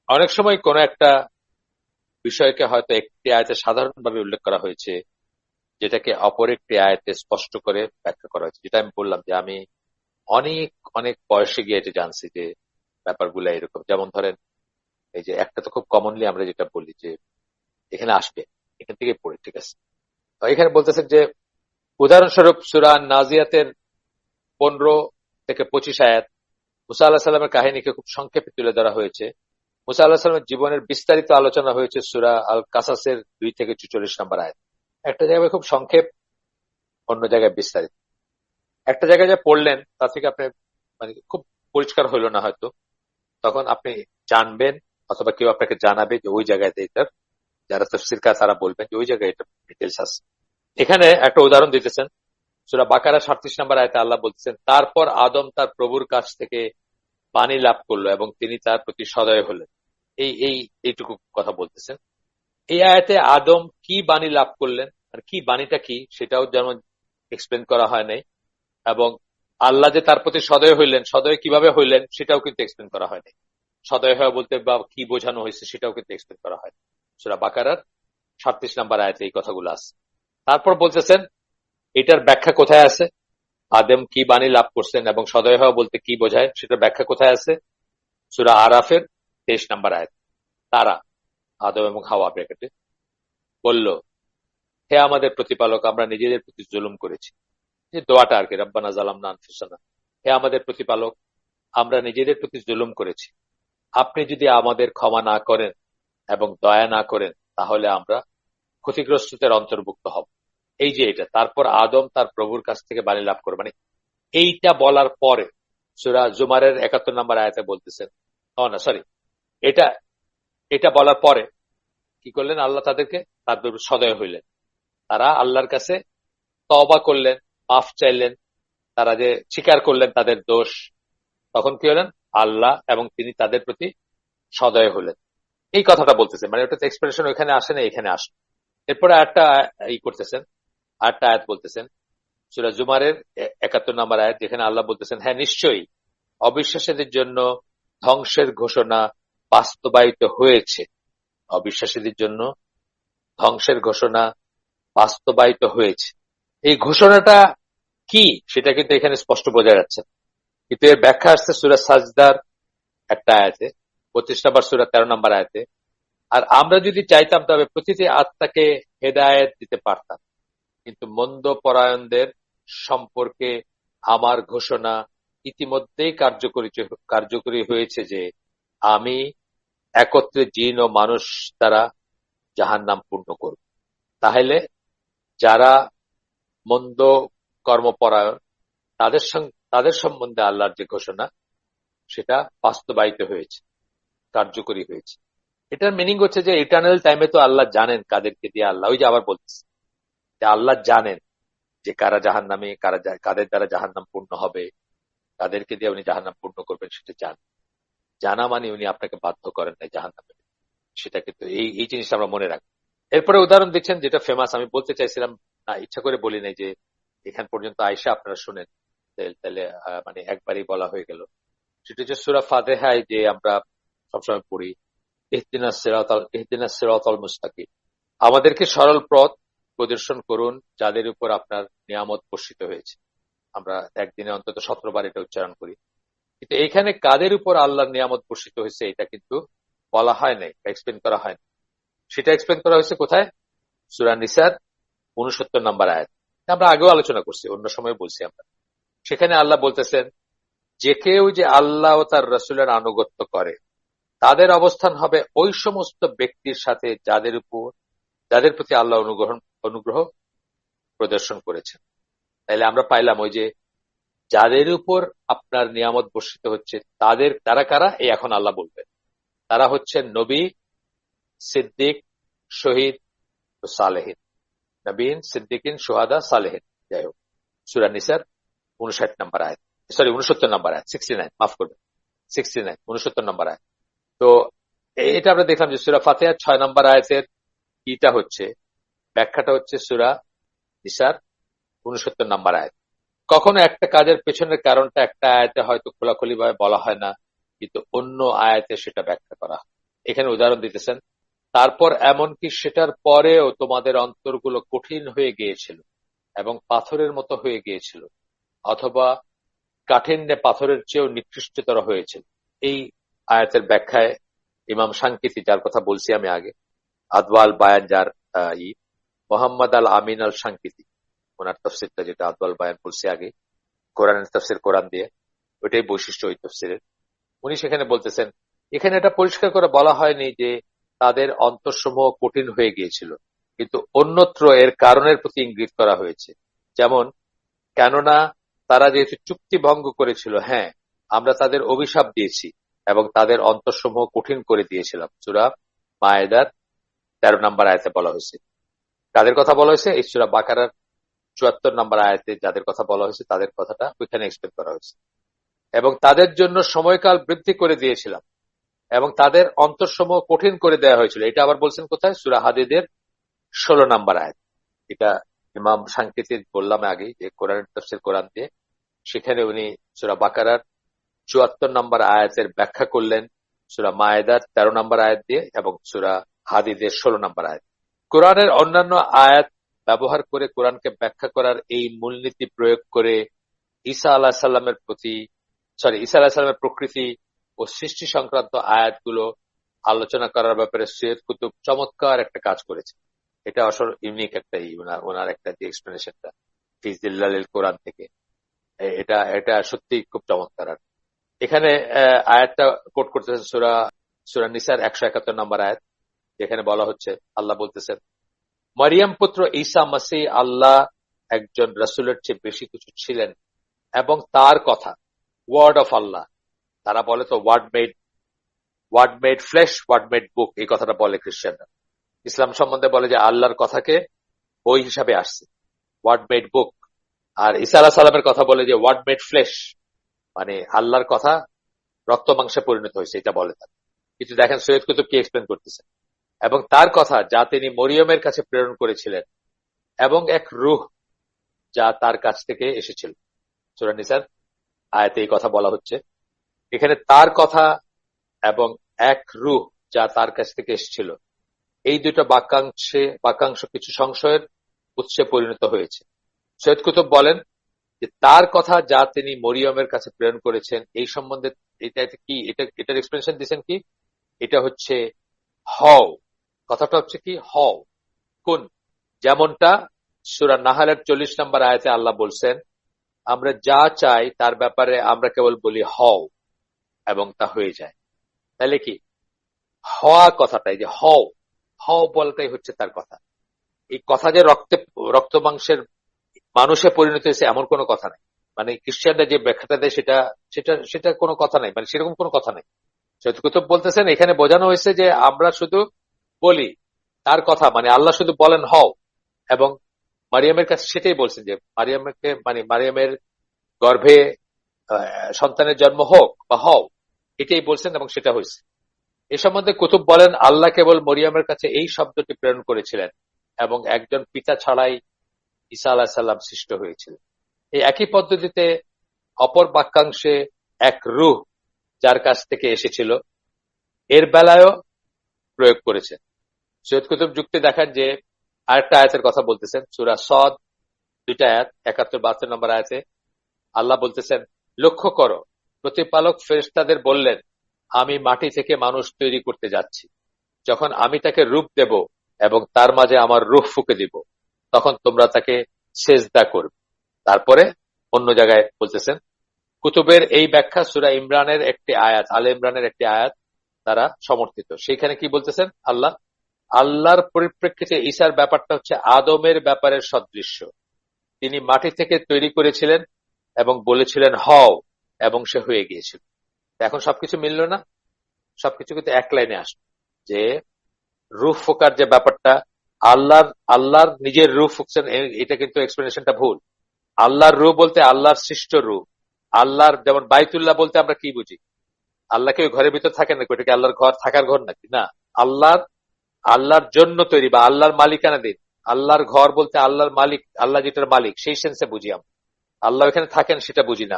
অনেক সময় কোন একটা বিষয়কে হয়তো একটি আয়াতে সাধারণভাবে উল্লেখ করা হয়েছে, যেটাকে অপর একটি আয়াতে স্পষ্ট করে ব্যাখ্যা করা হয়েছে। যেটা আমি বললাম যে আমি অনেক অনেক বয়সে গিয়ে এটা জানছি যে ব্যাপারগুলো এরকম। যেমন ধরেন এই যে একটা তো খুব কমনলি আমরা যেটা বলি যে এখানে আসবে, এখান থেকে পড়ি, ঠিক আছে। তো এখানে বলতেছেন যে উদাহরণস্বরূপ সূরা নাজিয়াতের 15 থেকে 25 আয়াত, মুসা আল্লাহ সাল্লামের কাহিনীকে খুব সংক্ষেপে তুলে ধরা হয়েছে। মুসা আল্লাহ সাল্লামের জীবনের বিস্তারিত আলোচনা হয়েছে সূরা আল কাসাসের 2 থেকে 44 নম্বর আয়াত। একটা জায়গায় খুব সংক্ষেপ, অন্য জায়গায় বিস্তারিত। একটা জায়গায় যা পড়লেন তা থেকে আপনি মানে খুব পরিষ্কার হইল না হয়তো, তখন আপনি জানবেন অথবা কেউ আপনাকে জানাবে যে ওই জায়গায় এটার, যারা তাফসীর কাজ তারা বলবেন যে ওই জায়গায় এটা ডিটেলস আছে। এখানে একটা উদাহরণ দিতেছেন, সূরা বাকারা 37 নম্বর আয়াতে আল্লাহ বলতেছেন, তারপর আদম তার প্রভুর কাছ থেকে বাণী লাভ করলো এবং তিনি তার প্রতি সদয় হলেন। এইটুকু কথা বলতেছেন। এই আয়াতে আদম কি বাণী লাভ করলেন আর কি বাণীটা কি সেটাও যেমন এক্সপ্লেন করা হয় নাই, এবং আল্লাহ যে তার প্রতি সদয় হইলেন, সদয় কিভাবে হইলেন সেটাও কিন্তু এক্সপ্লেন করা হয় নাই। সদয় হওয়া বলতে বা কি বোঝানো হয়েছে সেটাও কিন্তু এক্সপ্লেন করা হয়। সূরা বাকারার 37 নম্বর আয়াতে এই কথাগুলো আছে। তারপর বলতেছেন এটার ব্যাখ্যা কোথায় আছে, আদম কি বাণী লাভ করছেন এবং সদয় হওয়া বলতে কি বোঝায় সেটার ব্যাখ্যা কোথায় আছে? সূরা আরাফের 23 নম্বর আয়াত। তারা, আদম এবং হাওয়া ব্র্যাকেটে, বলল, হে আমাদের প্রতিপালক, আমরা নিজেদের প্রতি জুলুম করেছি। যে দোয়াটা আর কি, রব্বানা যালামনা আনফুসানা, হে আমাদের প্রতিপালক, আমরা নিজেদের প্রতি জুলুম করেছি আপনি যদি আমাদের ক্ষমা না করেন এবং দয়া না করেন তাহলে আমরা ক্ষতিগ্রস্তদের অন্তর্ভুক্ত হব। এই যে এটা, তারপর আদম তার প্রভুর কাছ থেকে বাণী লাভ করে, মানে এইটা বলার পরে সূরা জুমারের 71 নম্বর আয়াতে বলতেছেন, না সরি, এটা এটা বলার পরে কি করলেন, আল্লাহ তাদেরকে তাদের সদয় হইলেন, তারা আল্লাহর কাছে তওবা করলেন, মাফ চাইলেন, তারা যে স্বীকার করলেন তাদের দোষ, তখন কি হলেন, আল্লাহ এবং তিনি তাদের প্রতি সদয় হলেন। এই কথাটা বলতেছেন, মানে ওটা এক্সপ্রেশন ওইখানে আসে না, এখানে আসে। এরপরে আরেকটা করতেছেন, আরেকটা আয়াত বলতেছেন সূরা জুমারের 71 নম্বর আয়াত, যেখানে আল্লাহ বলতেছেন, হ্যাঁ নিশ্চয়ই অবিশ্বাসীদের জন্য ধ্বংসের ঘোষণা বাস্তবায়িত হয়েছে। অবিশ্বাসীদের জন্য ধ্বংসের ঘোষণা বাস্তবায়িত হয়েছে। এই ঘোষণাটা কি সেটা কিন্তু এখানে স্পষ্ট বোঝা যাচ্ছে না। কিন্তু এর ব্যাখ্যা আসছে সূরা সাজদার একটা আয়াতে, 25 নম্বর সূরা 13 নম্বর আয়াতে। আর আমরা যদি চাইতাম তবে প্রতিটি আত্মাকে হেদায়েত দিতে পারতাম, কিন্তু মন্দ পরায়ণদের সম্পর্কে আমার ঘোষণা ইতিমধ্যেই কার্যকরী হয়েছে যে আমি একত্রে জিন ও মানুষ দ্বারা জাহান্নাম পূর্ণ করব। তাহলে যারা মন্দ কর্মপরায়ণ তাদের সম্বন্ধে আল্লাহর যে ঘোষণা সেটা বাস্তবায়িত হয়েছে, কার্যকরী হয়েছে। এটার মিনিং হচ্ছে যে ইটার্নাল টাইমে তো আল্লাহ জানেন কাদেরকে দিয়ে, আল্লাহ ওই যে আবার বলতেছে যে আল্লাহ জানেন যে কারা জাহান্নামে, কাদের দ্বারা জাহান্নাম পূর্ণ হবে, কাদেরকে দিয়ে উনি জাহান্নাম পূর্ণ করবেন সেটা জানেন। জানা মানে উনি আপনাকে বাধ্য করেন নাই জাহান্নামে, সেটা কিন্তু এই জিনিসটা আমরা মনে রাখি। এরপরে উদাহরণ দিচ্ছেন যেটা ফেমাস, আমি বলতে চাইছিলাম না, ইচ্ছা করে বলি নাই, যে এখান পর্যন্ত আয়সা আপনারা শুনেন, তাহলে মানে একবারই বলা হয়ে গেল। সেটা হচ্ছে সূরা ফাতিহায় যে আমরা সবসময় পড়ি, ইহদিনাস সিরাতাল মুস্তাকিম, আমাদেরকে সরল পথ প্রদর্শন করুন যাদের উপর আপনার নিয়ামত বর্ষিত হয়েছে। আমরা একদিনে অন্তত 17 বার এটা উচ্চারণ করি, কিন্তু এইখানে কাদের উপর আল্লাহর নিয়ামত বর্ষিত হয়েছে এটা কিন্তু বলা হয় নাই, এক্সপ্লেন করা হয়নি। সেটা এক্সপ্লেন করা হয়েছে কোথায়, সূরা নিসার 69 নম্বর আয়াত। আমরা আগেও আলোচনা করছি, অন্য সময় বলছি আমরা। সেখানে আল্লাহ বলতেছেন যে কেউ যে আল্লাহ ও তার রাসূলের আনুগত্য করে তাদের অবস্থান হবে ওই সমস্ত ব্যক্তির সাথে যাদের প্রতি আল্লাহ অনুগ্রহ প্রদর্শন করেছেন। তাইলে আমরা পাইলাম ওই যে যাদের উপর আপনার নিয়ামত বর্ষিত হচ্ছে তারা কারা, এই এখন আল্লাহ বলবেন। তারা হচ্ছেন নবী, সিদ্দিক, শহীদ ও সালেহিন। নবীন, সিদ্দিকিন, সোহাদা, সালেহিন। যাই হোক, সূরা নিসার 59 নম্বর আয়াত, সরি 69 নম্বর আয়াত, 69, মাফ করবেন, 69, 69 নম্বর আয়াত। তো এটা আমরা দেখলাম যে সূরা ফাতিহার 6 নম্বর আয়াতের কিটা হচ্ছে, ব্যাখ্যাটা হচ্ছে সূরা নিসার 69 নম্বর আয়াত। কখনো একটা কাজের পেছনের কারণটা একটা আয়াতে হয়তো খোলাখুলি ভাবে বলা হয় না, কিন্তু অন্য আয়াতে সেটা ব্যাখ্যা করা হয়। এখানে উদাহরণ দিতেছেন, তারপর এমনকি সেটার পরেও তোমাদের অন্তরগুলো কঠিন হয়ে গিয়েছিল এবং পাথরের মতো হয়ে গিয়েছিল, অথবা কাঠিন্যে পাথরের চেয়েও নিকৃষ্টতর হয়েছিল। এই আয়াতের ব্যাখ্যায় ইমাম সাংকিতি, যার কথা বলছি আমি আগে, আদওয়াল বায়ান, যার মোহাম্মদ আল আমিন আল সাংকিতি, ওনার তফসিরটা যেটা আদওয়াল বায়ান বলছি আগে, কোরআনের তফসির কোরআন দিয়ে, ওইটাই বৈশিষ্ট্য ওই তফসিরের। উনি সেখানে বলতেছেন, এখানে এটা পরিষ্কার করে বলা হয়নি যে তাদের অন্তরসমূহ কঠিন হয়ে গিয়েছিল, কিন্তু অন্যত্র এর কারণের প্রতি ইঙ্গিত করা হয়েছে। যেমন, কেননা তারা যেহেতু চুক্তি ভঙ্গ করেছিল, হ্যাঁ আমরা তাদের অভিশাপ দিয়েছি এবং তাদের অন্তরসমূহ কঠিন করে দিয়েছিলাম। সূরা মায়েদার 13 নম্বর আয়াতে বলা হয়েছে। কাদের কথা বলা হয়েছে, এই সূরা বাকারার 74 নম্বর আয়াতে যাদের কথা বলা হয়েছে তাদের কথাটা ওইখানে এক্সপ্লেন করা হয়েছে। এবং তাদের জন্য সময়কাল বৃদ্ধি করে দিয়েছিলাম এবং তাদের অন্তরসমূহ কঠিন করে দেওয়া হয়েছিল। এটা আবার বলছেন কোথায়, সূরা হাদীদের 16 নম্বর আয়াত। এটা ইমাম সাংকেতি বললাম আগে যে কোরআনের তাফসীর কোরআন দিয়ে, সেখানে উনি সূরা বাকারার 74 নম্বর আয়াতের ব্যাখ্যা করলেন সূরা মায়েদার 13 নম্বর আয়াত দিয়ে এবং সূরা হাদীদের 16 নম্বর আয়াত। কোরআনের অন্যান্য আয়াত ব্যবহার করে কোরআনকে ব্যাখ্যা করার এই মূলনীতি প্রয়োগ করে ঈসা আলাইহিসসালামের প্রকৃতি ও সৃষ্টি সংক্রান্ত আয়াতগুলো আলোচনা করার ব্যাপারে সৈয়দ কুতুব চমৎকার একটা কাজ করেছে। এটা আসলে ইউনিক একটা ওনার একটা যে এক্সপ্লেনেশনটা ফি জিল্লালিল কোরআন থেকে, এটা এটা সত্যি খুব চমৎকার। এখানে আয়াতটা কোট করতেছেন সূরা সূরা নিসার 171 নম্বর আয়াত, যেখানে বলা হচ্ছে, আল্লাহ বলতেছেন, মরিয়ম পুত্র ঈসা মসীহ আল্লাহ একজন রাসূলের চেয়ে বেশি কিছু ছিলেন এবং তার কথা, ওয়ার্ড অফ আল্লাহ। তারা বলে তো word made flesh, word made book, এই কথাটা বলে খ্রিস্টানরা। ইসলাম সম্বন্ধে বলে যে আল্লাহর কথাকে বই হিসাবে আসছে, ওয়ার্ড মেড বুক। আর ঈসা আলাইহিস সালামের কথা বলে যে ওয়ার্ড মেড ফ্লেশ, মানে আল্লাহর কথা রক্ত মাংসে পরিণত হয়েছে, এটা বলে তারা। কিন্তু দেখেন সৈয়দ কুতুব কি এক্সপ্লেন করতেছে, এবং তার কথা যা তিনি মরিয়মের কাছে প্রেরণ করেছিলেন, এবং এক রূহ যা তার কাছ থেকে এসেছিল। সূরা নিসার আয়াতে এই কথা বলা হচ্ছে। এখানে তার কথা এবং এক রূহ যা তার কাছ থেকে এসেছিল, এই দুটো বাক্যাংশ কিছু সংশয়ের উৎসে পরিণত হয়েছে। সৈয়দ কুতুব বলেন যে তার কথা যা তিনি মরিয়মের কাছে প্রেরণ করেছেন, এই সম্বন্ধে এটা কি, এটার এক্সপ্লেনেশন দিচ্ছেন কি, এটা হচ্ছে হও, কথাটা হচ্ছে কি হও, কোন, যেমনটা সূরা নাহলের 40 নম্বর আয়াতে আল্লাহ বলছেন, আমরা যা চাই তার ব্যাপারে আমরা কেবল বলি হও এবং তা হয়ে যায়। তাহলে কি হওয়া কথাটাই, যে হও, হও বলটাই হচ্ছে তার কথা। এই কথা যে রক্ত মাংসের মানুষে পরিণত হয়েছে এমন কোনো কথা নাই। মানে খ্রিস্টানরা যে ব্যাখ্যাটা দেয় সেটা সেটা সেটা কোনো কথা নাই, মানে সেরকম কোনো কথা নাই। সৈয়দ কুতুব বলতেছেন এখানে বোঝানো হয়েছে যে আমরা শুধু বলি তার কথা, মানে আল্লাহ শুধু বলেন হও, এবং মারিয়ামের কাছে সেটাই বলছেন যে মারিয়ামকে, মানে মারিয়ামের গর্ভে সন্তানের জন্ম হোক বা হও, এটাই বলছেন এবং সেটা হয়েছে। এ সম্বন্ধে কুতুব বলেন আল্লাহ কেবল মরিয়মের কাছে এই শব্দটি প্রেরণ করেছিলেন এবং একজন পিতা ছাড়াই ঈসা আলাইহিস সালাম সৃষ্ট হয়েছিলেন। এই একই পদ্ধতিতে অপর বাক্যাংশে এক রূহ যার কাছ থেকে এসেছিল এর বেলায়ও প্রয়োগ করেছেন। সৈয়দ কুতুব যুক্তি দেখান যে আরেকটা আয়াতের কথা বলতেছেন, সূরা সদ 2টা আয়াত, 71-72 নম্বর আয়াতে আল্লাহ বলতেছেন, লক্ষ্য করো, প্রতিপালক ফেরেশতাদের বললেন, আমি মাটি থেকে মানুষ তৈরি করতে যাচ্ছি। যখন আমি তাকে রূপ দেব এবং তার মাঝে আমার রূহ ফুঁকে দিব, তখন তোমরা তাকে সেজদা করবে। তারপরে অন্য জায়গায় বলতেছেন, কুতুবের এই ব্যাখ্যা সূরা ইমরানের একটি আয়াত, আলে ইমরানের একটি আয়াত দ্বারা সমর্থিত। সেখানে কি বলতেছেন আল্লাহর পরিপ্রেক্ষিতে ঈসার ব্যাপারটা হচ্ছে আদমের ব্যাপারের সদৃশ্য। তিনি মাটি থেকে তৈরি করেছিলেন এবং বলেছিলেন হও, এবং সে হয়ে গিয়েছিল। এখন সবকিছু মিলল না, সবকিছু কিন্তু এক লাইনে আসবে, যে রূহ ফোকার যে ব্যাপারটা, আল্লাহর নিজের রূহ ফুকছেন, এটা কিন্তু এক্সপ্লেনেশনটা ভুল। আল্লাহর রূহ বলতে আল্লাহর সৃষ্ট রূহ। আল্লাহর, যেমন বাইতুল্লাহ বলতে আমরা কি বুঝি, আল্লাহ কি ওই ঘরের ভিতর থাকেন নাকি, ওটা কি আল্লাহর ঘর, থাকার ঘর নাকি? না, আল্লাহর জন্য তৈরি বা আল্লাহর মালিকানা দিন। আল্লাহর ঘর বলতে আল্লাহর মালিক, আল্লাহ যেটার মালিক সেই সেন্সে বুঝি আমরা। আল্লাহ এখানে থাকেন সেটা বুঝি না।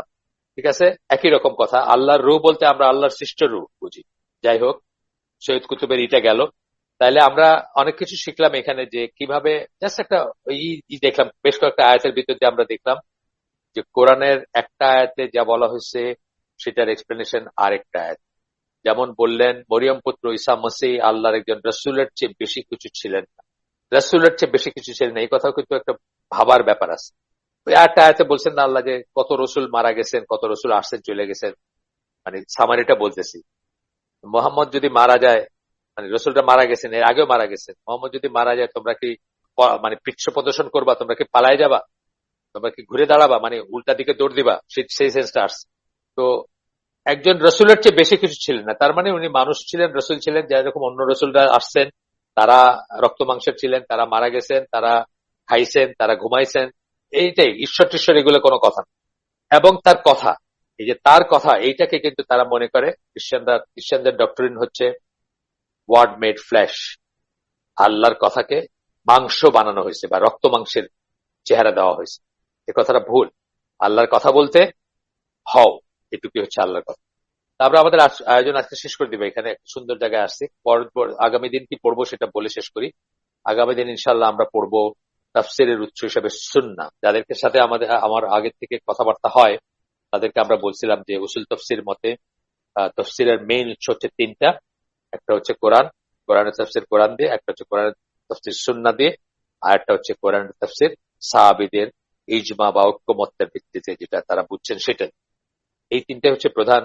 ঠিক আছে, একই রকম কথা। আল্লাহর রূহ বলতে আমরা আল্লাহর সৃষ্ট রূহ বুঝি। যাই হোক, সৈয়দ কুতুবের এটা গেল। তাইলে আমরা অনেক কিছু শিখলাম এখানে, যে কিভাবে জাস্ট একটা দেখলাম, বেশ কয়েকটা আয়াতের ভিতর দিয়ে আমরা দেখলাম যে কোরআনের একটা আয়াতে যা বলা হয়েছে সেটার এক্সপ্লেনেশন আরেকটা আয়াত। যেমন বললেন মরিয়ম পুত্র ঈসা মসীহ আল্লাহর একজন রাসূলের চেয়ে বেশি কিছু ছিলেন না, রাসূলের চেয়ে বেশি কিছু ছিলেন না, এই কথাও কিন্তু একটা ভাবার ব্যাপার আছে। ওই একটা আয়াতে বলছেন না আল্লাহ যে কত রসুল মারা গেছেন, কত রসুল আসছেন চলে গেছেন, মানে সামারিটা বলতেছি। মোহাম্মদ যদি মারা যায়, মানে রসুলটা মারা গেছেন, এর আগেও মারা গেছেন, মোহাম্মদ যদি মারা যায় তোমরা কি মানে পৃষ্ঠ প্রদর্শন করবা, তোমরা কি পালায় যাবা, তোমরা কি ঘুরে দাঁড়াবা, মানে উল্টা দিকে দৌড় দিবা, সেই সেন্সটা আসছে। তো একজন রসুলের চেয়ে বেশি কিছু ছিলেন না, তার মানে উনি মানুষ ছিলেন, রসুল ছিলেন। যেরকম অন্য রসুলরা আসছেন, তারা রক্ত মাংসের ছিলেন, তারা মারা গেছেন, তারা খাইছেন, তারা ঘুমাইছেন, এইটাই ঈশ্বর টিশ্বর এগুলো কোনো কথা না। এবং তার কথা, এই যে তার কথা, এইটাকে কিন্তু তারা মনে করে, খ্রিস্টানদের ডক্টরিন হচ্ছে ওয়ার্ড মেড ফ্ল্যাশ, আল্লাহর কথাকে মাংস বানানো হয়েছে বা রক্ত মাংসের চেহারা দেওয়া হয়েছে। এ কথাটা ভুল। আল্লাহর কথা বলতে হও, এটুকুই হচ্ছে আল্লাহর কথা। তারপরে আমাদের আয়োজন আজকে শেষ করে দিবে, এখানে একটা সুন্দর জায়গায় আসছি। আগামী দিন কি পড়বো সেটা বলে শেষ করি। আগামী দিন ইনশাল্লাহ আমরা পড়বো তাফসিরের উৎস হিসেবে সুন্নাহ। যাদেরকে সাথে আমার আগের থেকে কথাবার্তা হয় তাদেরকে আমরা বলছিলাম যে উসুল তফসির মতে তফসিরের মেইন উৎস হচ্ছে তিনটা। একটা হচ্ছে কোরআন, কোরআনের তফসির কোরআন দিয়ে, একটা হচ্ছে কোরআনের তফসির সুন্নাহ দিয়ে, আর একটা হচ্ছে কোরআনের তফসির সাহাবীদের ইজমা বা ঐক্যমত্যের ভিত্তিতে যেটা তারা বুঝছেন সেটা। এই তিনটাই হচ্ছে প্রধান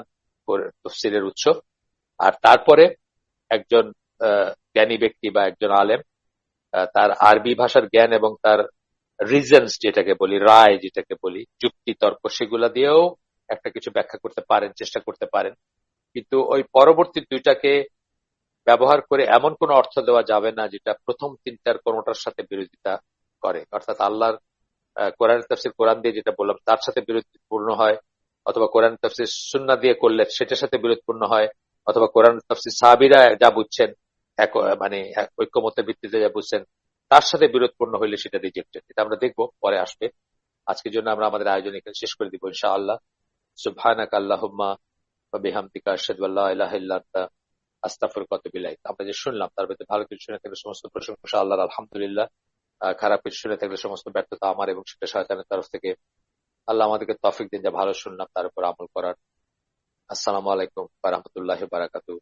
তফসিরের উৎস। আর তারপরে একজন জ্ঞানী ব্যক্তি বা একজন আলেম তার আরবি ভাষার জ্ঞান এবং তার রিজনস যেটাকে বলি, রায় যেটাকে বলি, যুক্তি তর্ক, সেগুলা দিয়েও একটা কিছু ব্যাখ্যা করতে পারেন, চেষ্টা করতে পারেন। কিন্তু ওই পরবর্তী দুইটাকে ব্যবহার করে এমন কোন অর্থ দেওয়া যাবে না যেটা প্রথম তিনটার কোনটার সাথে বিরোধিতা করে। অর্থাৎ আল্লাহর কোরআনের তাফসীর কোরআন দিয়ে যেটা বললাম তার সাথে বিরোধপূর্ণ হয়, অথবা কোরআন তাফসীর সুন্নাহ দিয়ে করলে সেটার সাথে বিরোধপূর্ণ হয়, অথবা কোরআন তাফসীর সাহাবীরা যা বুঝছেন মানে ঐক্যমতের ভিত্তিতে যা বুঝছেন তার সাথে বিরোধপূর্ণ হইলে সেটা রিজেক্টেড। এটা আমরা দেখবো, পরে আসবে। আজকের জন্য আমরা আমাদের আয়োজন এখানে শেষ করে দিব ইনশাআল্লাহ। সুবহানাকা আল্লাহুম্মা ওয়া বিহামদিকা আশহাদু আল্লা ইলাহা ইল্লা আনতা আস্তাগফিরুকা ওয়া আতুবু ইলাইক। আমরা যে শুনলাম তার ভিতরে ভালো কিছু শুনে থাকলে সমস্ত প্রশংসা আল্লাহর, আলহামদুলিল্লাহ। খারাপ কিছু শুনে থাকলে সমস্ত ব্যর্থতা আমার এবং সেটা শয়তানের তরফ থেকে। আল্লাহ আমাদেরকে তৌফিক দিন যা ভালো শুনলাম তার উপর আমল করার। আসসালামু আলাইকুম ওয়া রাহমাতুল্লাহি ওয়া বারাকাতুহু।